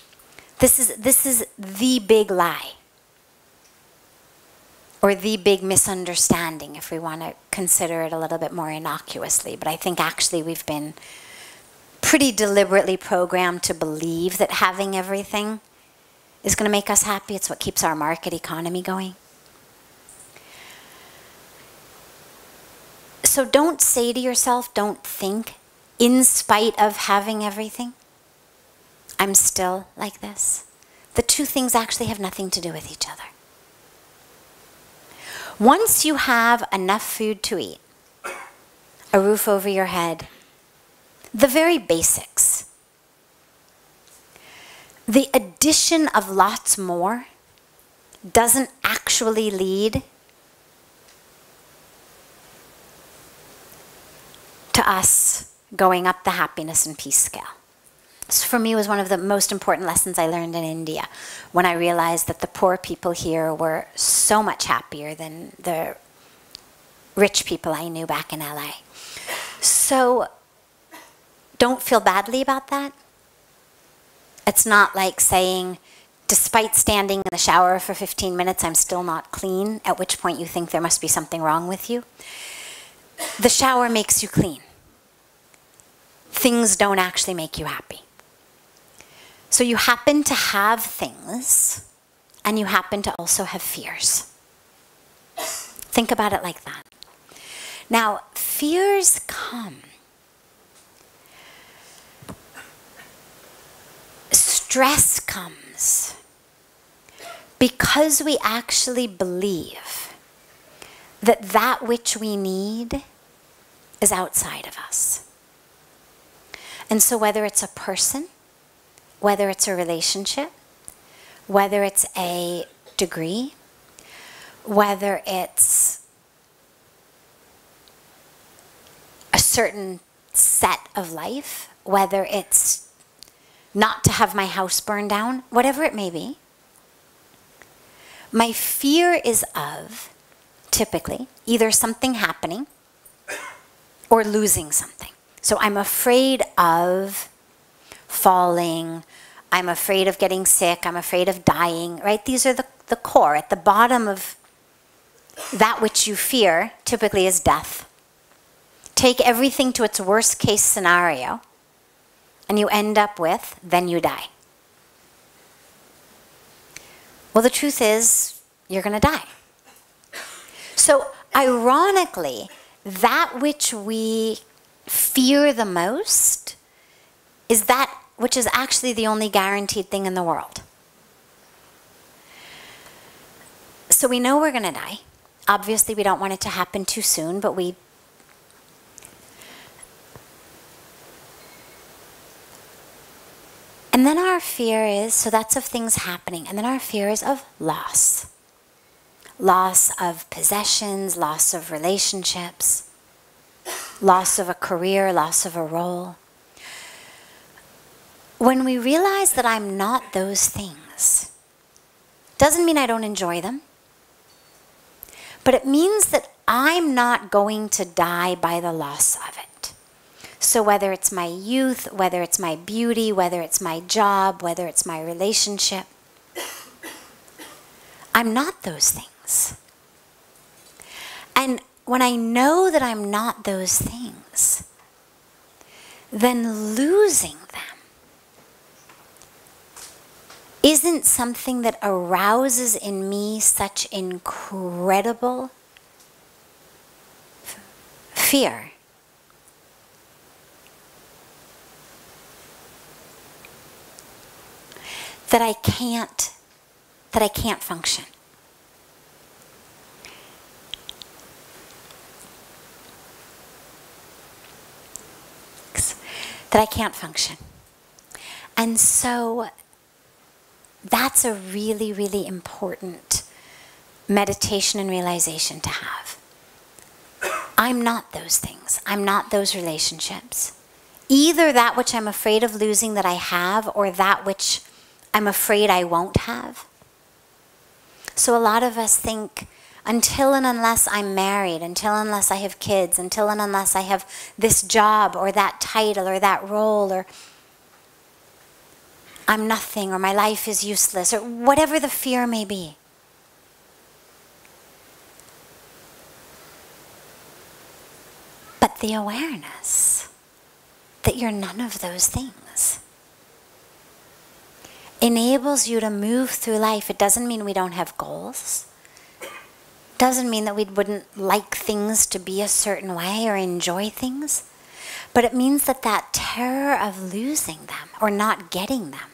This is the big lie, or the big misunderstanding, if we want to consider it a little bit more innocuously. But I think actually we've been pretty deliberately programmed to believe that having everything is going to make us happy. It's what keeps our market economy going. So don't say to yourself, don't think, in spite of having everything, I'm still like this. The two things actually have nothing to do with each other. Once you have enough food to eat, a roof over your head, the very basics, the addition of lots more doesn't actually lead to us going up the happiness and peace scale. This, for me, was one of the most important lessons I learned in India, when I realized that the poor people here were so much happier than the rich people I knew back in LA. So don't feel badly about that. It's not like saying, despite standing in the shower for 15 minutes, I'm still not clean, at which point you think there must be something wrong with you. The shower makes you clean. Things don't actually make you happy. So you happen to have things, and you happen to also have fears. Think about it like that. Now, fears come. Stress comes because we actually believe that that which we need is outside of us. And so whether it's a person, whether it's a relationship, whether it's a degree, whether it's a certain set of life, whether it's not to have my house burned down, whatever it may be, my fear is of, typically, either something happening or losing something. So I'm afraid of falling, I'm afraid of getting sick, I'm afraid of dying, right? These are the core. At the bottom of that which you fear, typically, is death. Take everything to its worst case scenario, and you end up with, then you die. Well, the truth is, you're going to die. So, ironically, that which we fear the most is that which is actually the only guaranteed thing in the world. So we know we're going to die. Obviously, we don't want it to happen too soon, but we... And then our fear is, so that's of things happening, and then our fear is of loss. Loss of possessions, loss of relationships, loss of a career, loss of a role. When we realize that I'm not those things, doesn't mean I don't enjoy them, but it means that I'm not going to die by the loss of it. So whether it's my youth, whether it's my beauty, whether it's my job, whether it's my relationship, I'm not those things. And when I know that I'm not those things, then losing them isn't something that arouses in me such incredible fear. That I can't function. That I can't function. And so that's a really, really important meditation and realization to have. I'm not those things. I'm not those relationships. Either that which I'm afraid of losing that I have, or that which I'm afraid I won't have. So a lot of us think, until and unless I'm married, until and unless I have kids, until and unless I have this job or that title or that role, or I'm nothing, or my life is useless, or whatever the fear may be. But the awareness that you're none of those things enables you to move through life. It doesn't mean we don't have goals. Doesn't mean that we wouldn't like things to be a certain way or enjoy things. But it means that that terror of losing them or not getting them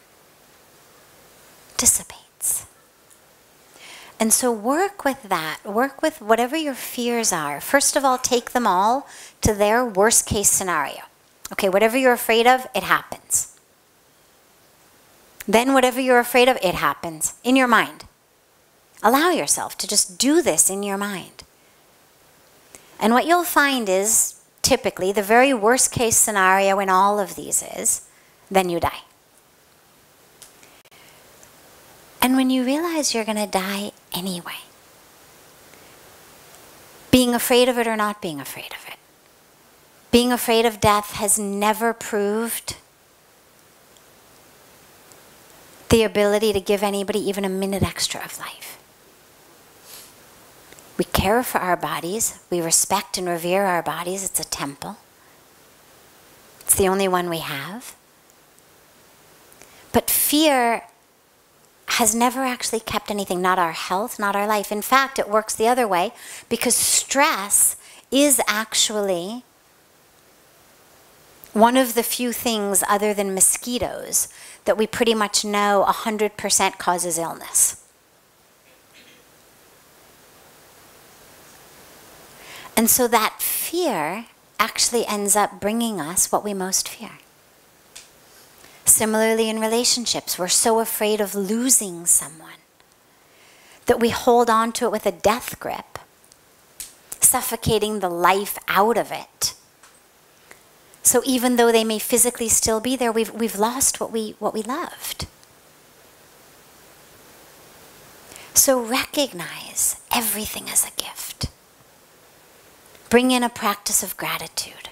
dissipates. And so work with that. Work with whatever your fears are. First of all, take them all to their worst case scenario. Okay, whatever you're afraid of, it happens. Then whatever you're afraid of, it happens in your mind. Allow yourself to just do this in your mind. And what you'll find is, typically, the very worst case scenario in all of these is, then you die. And when you realize you're going to die anyway, being afraid of it or not being afraid of it, being afraid of death has never proved the ability to give anybody even a minute extra of life. We care for our bodies. We respect and revere our bodies. It's a temple. It's the only one we have. But fear has never actually kept anything, not our health, not our life. In fact, it works the other way, because stress is actually one of the few things other than mosquitoes that we pretty much know 100% causes illness. And so that fear actually ends up bringing us what we most fear. Similarly in relationships, we're so afraid of losing someone that we hold on to it with a death grip, suffocating the life out of it. So even though they may physically still be there, we've lost what we loved. So recognize everything as a gift. Bring in a practice of gratitude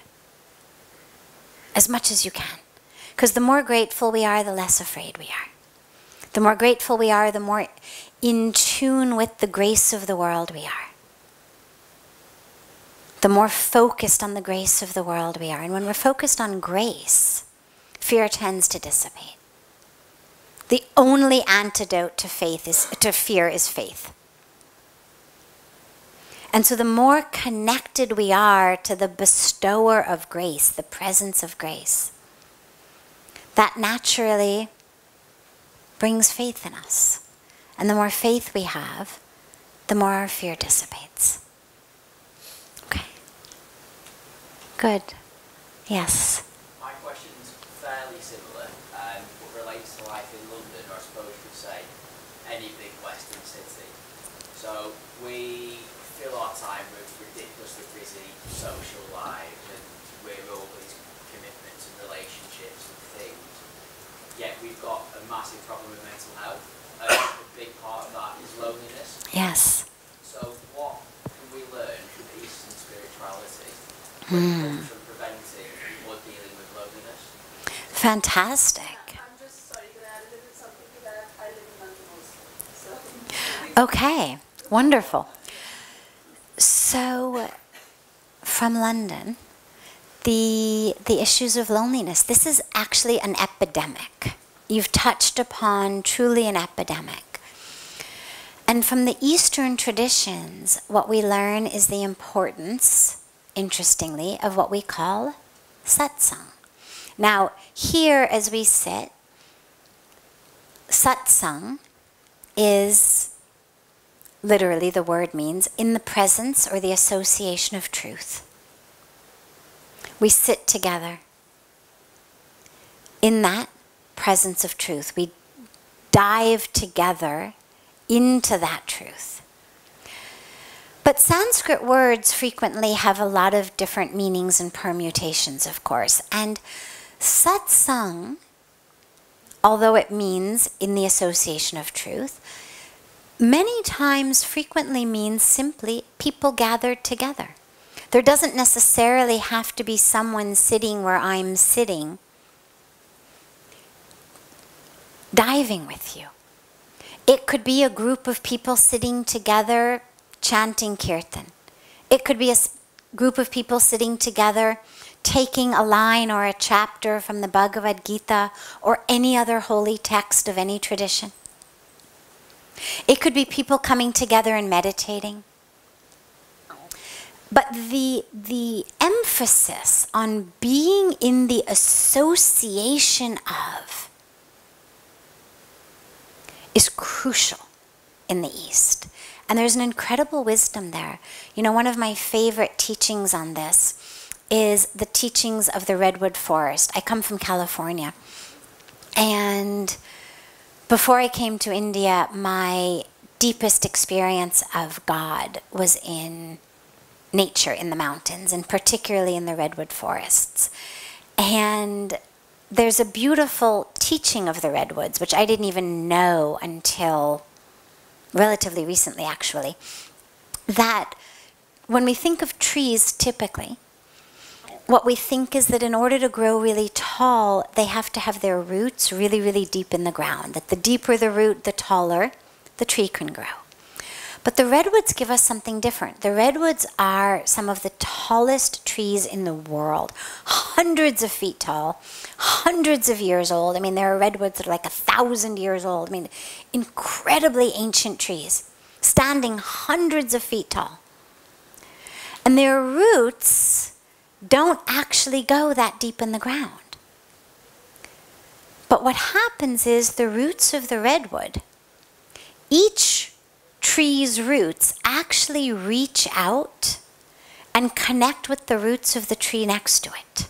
as much as you can. Because the more grateful we are, the less afraid we are. The more grateful we are, the more in tune with the grace of the world we are. The more focused on the grace of the world we are. And when we're focused on grace, fear tends to dissipate. The only antidote to fear is faith. And so the more connected we are to the bestower of grace, the presence of grace, that naturally brings faith in us. And the more faith we have, the more our fear dissipates. Okay. Good. Yes. My question's fairly similar, but relates to life in London, or I suppose you could say any big western city. So we fill our time with ridiculously busy social lives, and we're all these commitments and relationships and things. Yet we've got a massive problem with mental health, and a big part of that is loneliness. Yes. So what can we learn from Eastern spirituality when it comes from preventing or dealing with loneliness? Fantastic. I'm just sorry, can I add a little something to that? I live in London also. So. Okay. Wonderful. So, from London, the issues of loneliness, this is actually an epidemic you've touched upon truly an epidemic. And from the Eastern traditions, what we learn is the importance, interestingly, of what we call satsang. Now, here as we sit, satsang is, literally the word means, in the presence or the association of truth. We sit together in that presence of truth. We dive together into that truth. But Sanskrit words frequently have a lot of different meanings and permutations, of course. And satsang, although it means in the association of truth, many times frequently means simply people gathered together. There doesn't necessarily have to be someone sitting where I'm sitting, diving with you. It could be a group of people sitting together chanting kirtan. It could be a group of people sitting together taking a line or a chapter from the Bhagavad Gita or any other holy text of any tradition. It could be people coming together and meditating. But the emphasis on being in the association of is crucial in the East. And there's an incredible wisdom there. You know, one of my favorite teachings on this is the teachings of the Redwood Forest. I come from California. And before I came to India, my deepest experience of God was in nature, in the mountains, and particularly in the redwood forests. And there's a beautiful teaching of the redwoods, which I didn't even know until relatively recently, actually, that when we think of trees typically, what we think is that in order to grow really tall, they have to have their roots really, really deep in the ground, that the deeper the root, the taller the tree can grow. But the redwoods give us something different. The redwoods are some of the tallest trees in the world, hundreds of feet tall, hundreds of years old. I mean, there are redwoods that are like 1,000 years old. I mean, incredibly ancient trees, standing hundreds of feet tall. And their roots don't actually go that deep in the ground. But what happens is the roots of the redwood, each tree's roots actually reach out and connect with the roots of the tree next to it.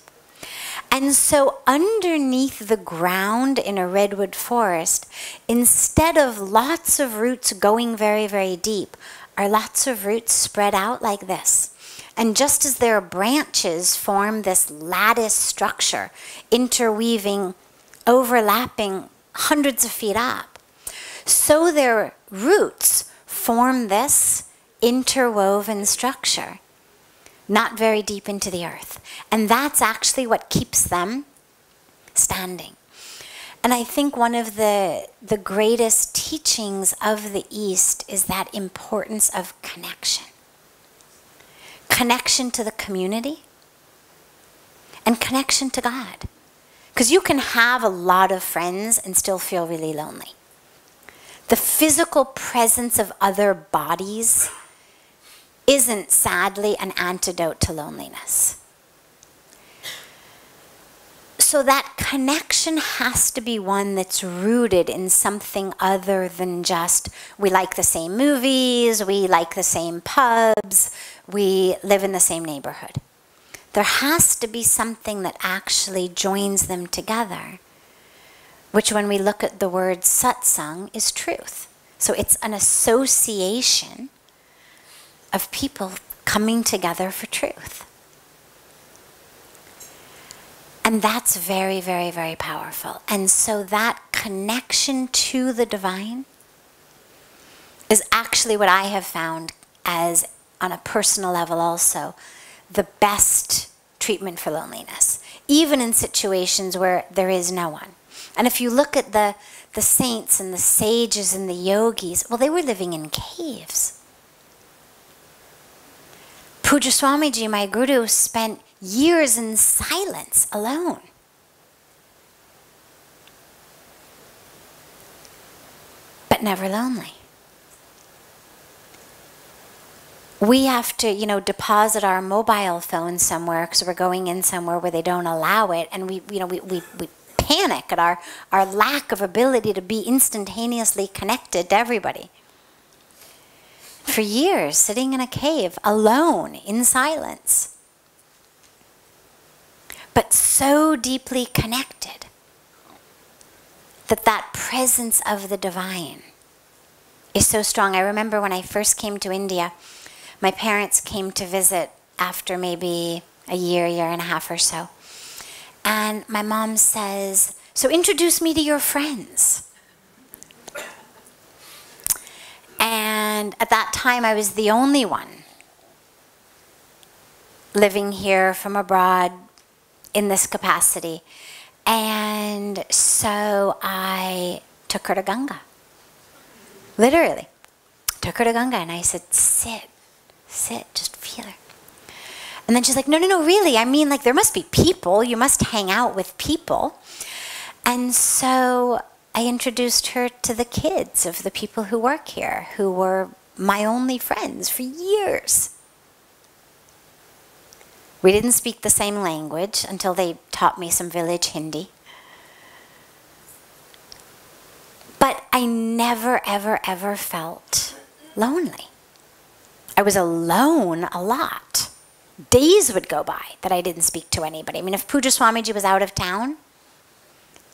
And so underneath the ground in a redwood forest, instead of lots of roots going very, very deep, are lots of roots spread out like this. And just as their branches form this lattice structure, interweaving, overlapping hundreds of feet up, so their roots form this interwoven structure, not very deep into the earth. And that's actually what keeps them standing. And I think one of the greatest teachings of the East is that importance of connection. Connection to the community and connection to God. Because you can have a lot of friends and still feel really lonely. The physical presence of other bodies isn't, sadly, an antidote to loneliness. So that connection has to be one that's rooted in something other than just, we like the same movies, we like the same pubs, we live in the same neighborhood. There has to be something that actually joins them together, which when we look at the word satsang is truth. So it's an association of people coming together for truth. And that's very, very, very powerful. And so that connection to the divine is actually what I have found as, on a personal level also, the best treatment for loneliness, even in situations where there is no one. And if you look at the saints and the sages and the yogis, well, they were living in caves. Puja Swamiji, my guru, spent years in silence alone. but never lonely. We have to, deposit our mobile phone somewhere because we're going in somewhere where they don't allow it, and we panic at our lack of ability to be instantaneously connected to everybody. For years, sitting in a cave, alone, in silence, but so deeply connected that presence of the divine is so strong. I remember when I first came to India, my parents came to visit after maybe a year and a half or so. And my mom says, "So introduce me to your friends." And at that time, I was the only one living here from abroad in this capacity. And so I took her to Ganga. Literally. Took her to Ganga and I said, sit, just feel her. And then she's like, no, really. I mean, like, there must be people. You must hang out with people. And so I introduced her to the kids of the people who work here, who were my only friends for years. We didn't speak the same language until they taught me some village Hindi. But I never, ever, ever felt lonely. I was alone a lot. Days would go by that I didn't speak to anybody. I mean, if Puja Swamiji was out of town,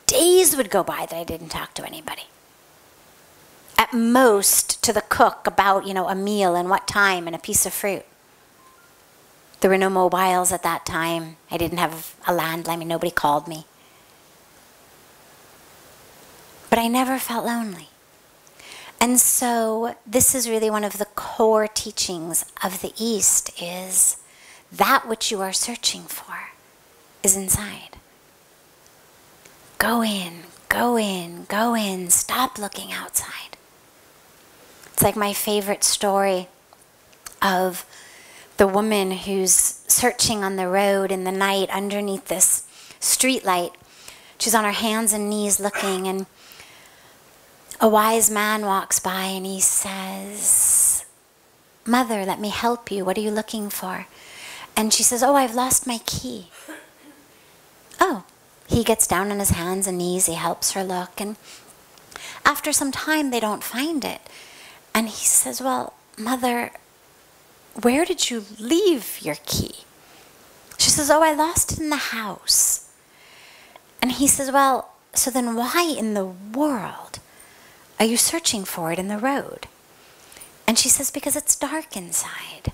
days would go by that I didn't talk to anybody. At most, to the cook about, a meal and what time and a piece of fruit. There were no mobiles at that time. I didn't have a landline. I mean, nobody called me. But I never felt lonely. And so this is really one of the core teachings of the East, is that which you are searching for is inside. Go in, go in, go in. Stop looking outside. It's like my favorite story of the woman who's searching on the road in the night underneath this street light. She's on her hands and knees looking, and a wise man walks by and he says, "Mother, let me help you. What are you looking for?" And she says, "Oh, I've lost my key." Oh, he gets down on his hands and knees, he helps her look, and after some time they don't find it. And he says, "Well, Mother, where did you leave your key?" She says, "Oh, I lost it in the house." And he says, "Well, so then why in the world are you searching for it in the road?" And she says, "Because it's dark inside.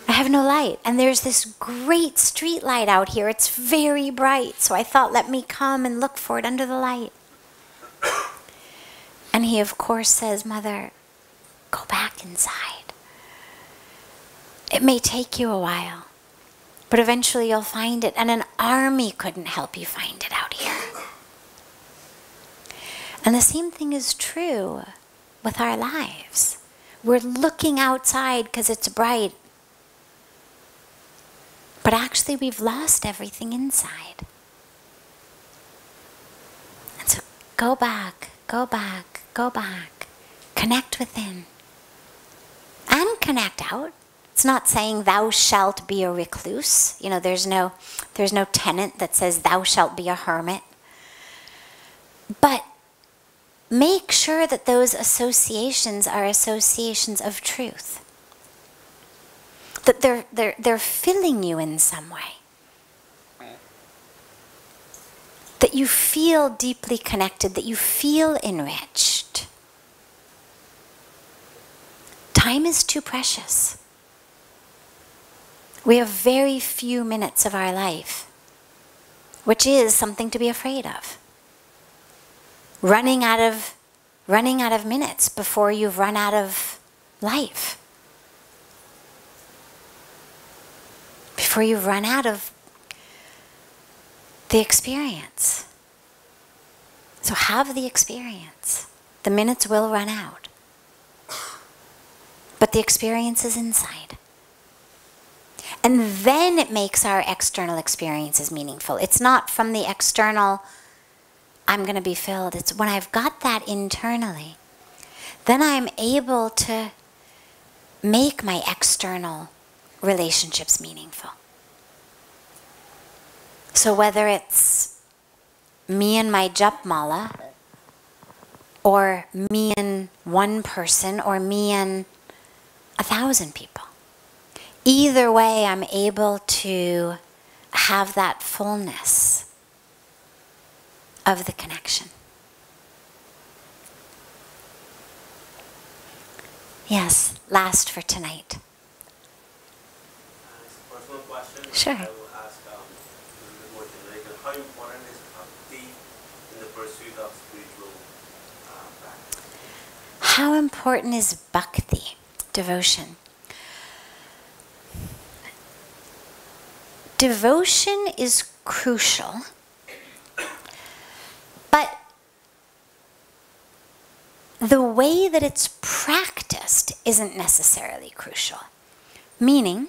I have no light. And there's this great street light out here. It's very bright. So I thought, let me come and look for it under the light." And he, of course, says, "Mother, go back inside. It may take you a while, but eventually you'll find it. And an army couldn't help you find it out here." And the same thing is true with our lives. We're looking outside because it's bright, but actually we've lost everything inside. And so go back, go back, go back. Connect within. And connect out. It's not saying thou shalt be a recluse. There's no tenet that says thou shalt be a hermit. But make sure that those associations are associations of truth. That they're filling you in some way. That you feel deeply connected, that you feel enriched. Time is too precious. We have very few minutes of our life, which is something to be afraid of. Running out of minutes before you've run out of life. Before you've run out of the experience. So have the experience. The minutes will run out. But the experience is inside. And then it makes our external experiences meaningful. It's not from the external I'm going to be filled. It's when I've got that internally, then I'm able to make my external relationships meaningful. So whether it's me and my jap mala, or me and one person, or me and 1,000 people, either way I'm able to have that fullness of the connection. Yes, last for tonight. Personal question. Sure. I will ask a little bit more generic. How important is bhakti in the pursuit of spiritual practice? How important is bhakti, devotion? Devotion is crucial, but the way that it's practiced isn't necessarily crucial. Meaning,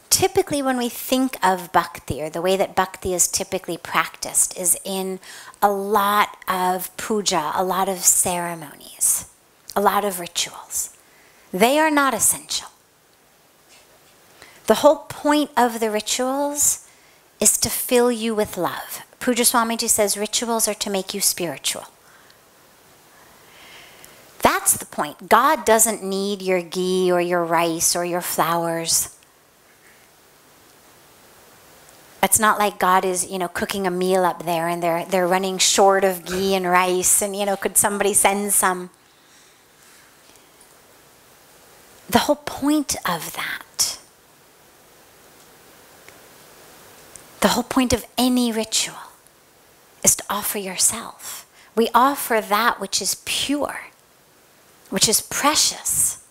typically when we think of bhakti, or the way that bhakti is typically practiced, is in a lot of puja, a lot of ceremonies, a lot of rituals. They are not essential. The whole point of the rituals is to fill you with love. Puja Swamiji says rituals are to make you spiritual. That's the point. God doesn't need your ghee or your rice or your flowers. It's not like God is, cooking a meal up there and they're running short of ghee and rice and, could somebody send some? The whole point of that, the whole point of any ritual is to offer yourself. We offer that which is pure, which is precious,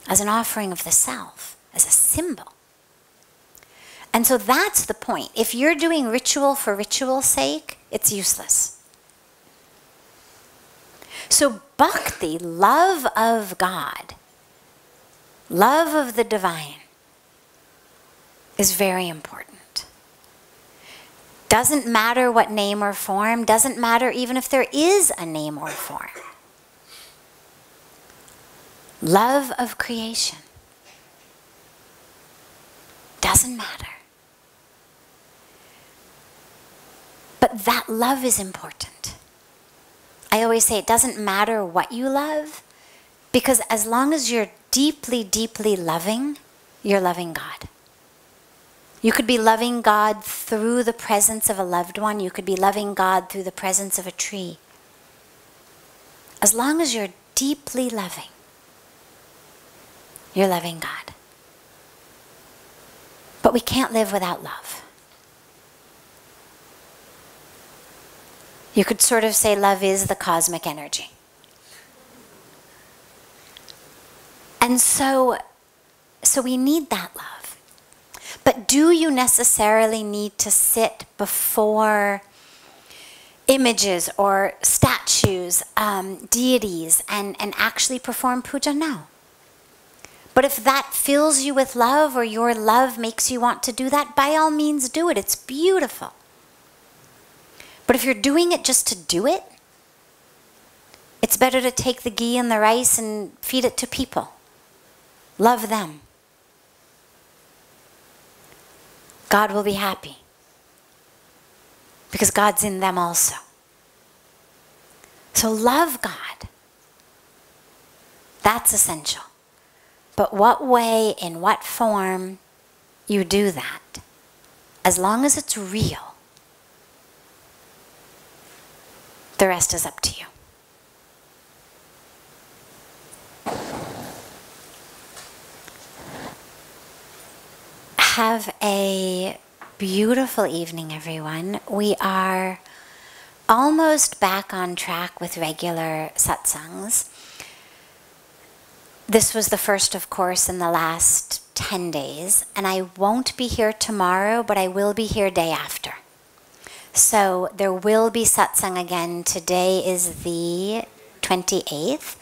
as an offering of the self, as a symbol. And so that's the point. If you're doing ritual for ritual's sake, it's useless. So bhakti, love of God, love of the divine, is very important. Doesn't matter what name or form, doesn't matter even if there is a name or form. Love of creation doesn't matter. But that love is important. I always say it doesn't matter what you love, because as long as you're deeply, deeply loving, you're loving God. You could be loving God through the presence of a loved one. You could be loving God through the presence of a tree. As long as you're deeply loving, you're loving God. But we can't live without love. You could sort of say love is the cosmic energy. And so we need that love. But do you necessarily need to sit before images or statues, deities, and actually perform puja? No. But if that fills you with love, or your love makes you want to do that, by all means do it. It's beautiful. But if you're doing it just to do it, it's better to take the ghee and the rice and feed it to people. Love them. God will be happy, because God's in them also. So love God. That's essential. But what way, in what form you do that, as long as it's real, the rest is up to you. Have a beautiful evening, everyone. We are almost back on track with regular satsangs. This was the first, of course, in the last 10 days, and I won't be here tomorrow, but I will be here day after. So there will be satsang again. Today is the 28th.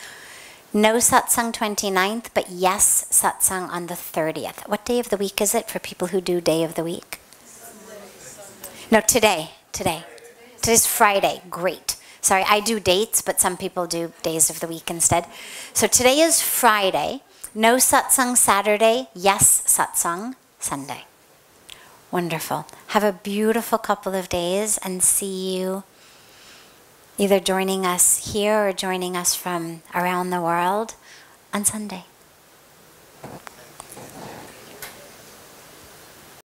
No satsang 29th, but yes, satsang on the 30th. What day of the week is it for people who do day of the week? No, today. Today's Friday. Great. Sorry, I do dates, but some people do days of the week instead. So today is Friday. No satsang Saturday. Yes, satsang Sunday. Wonderful. Have a beautiful couple of days and see you either joining us here or joining us from around the world on Sunday.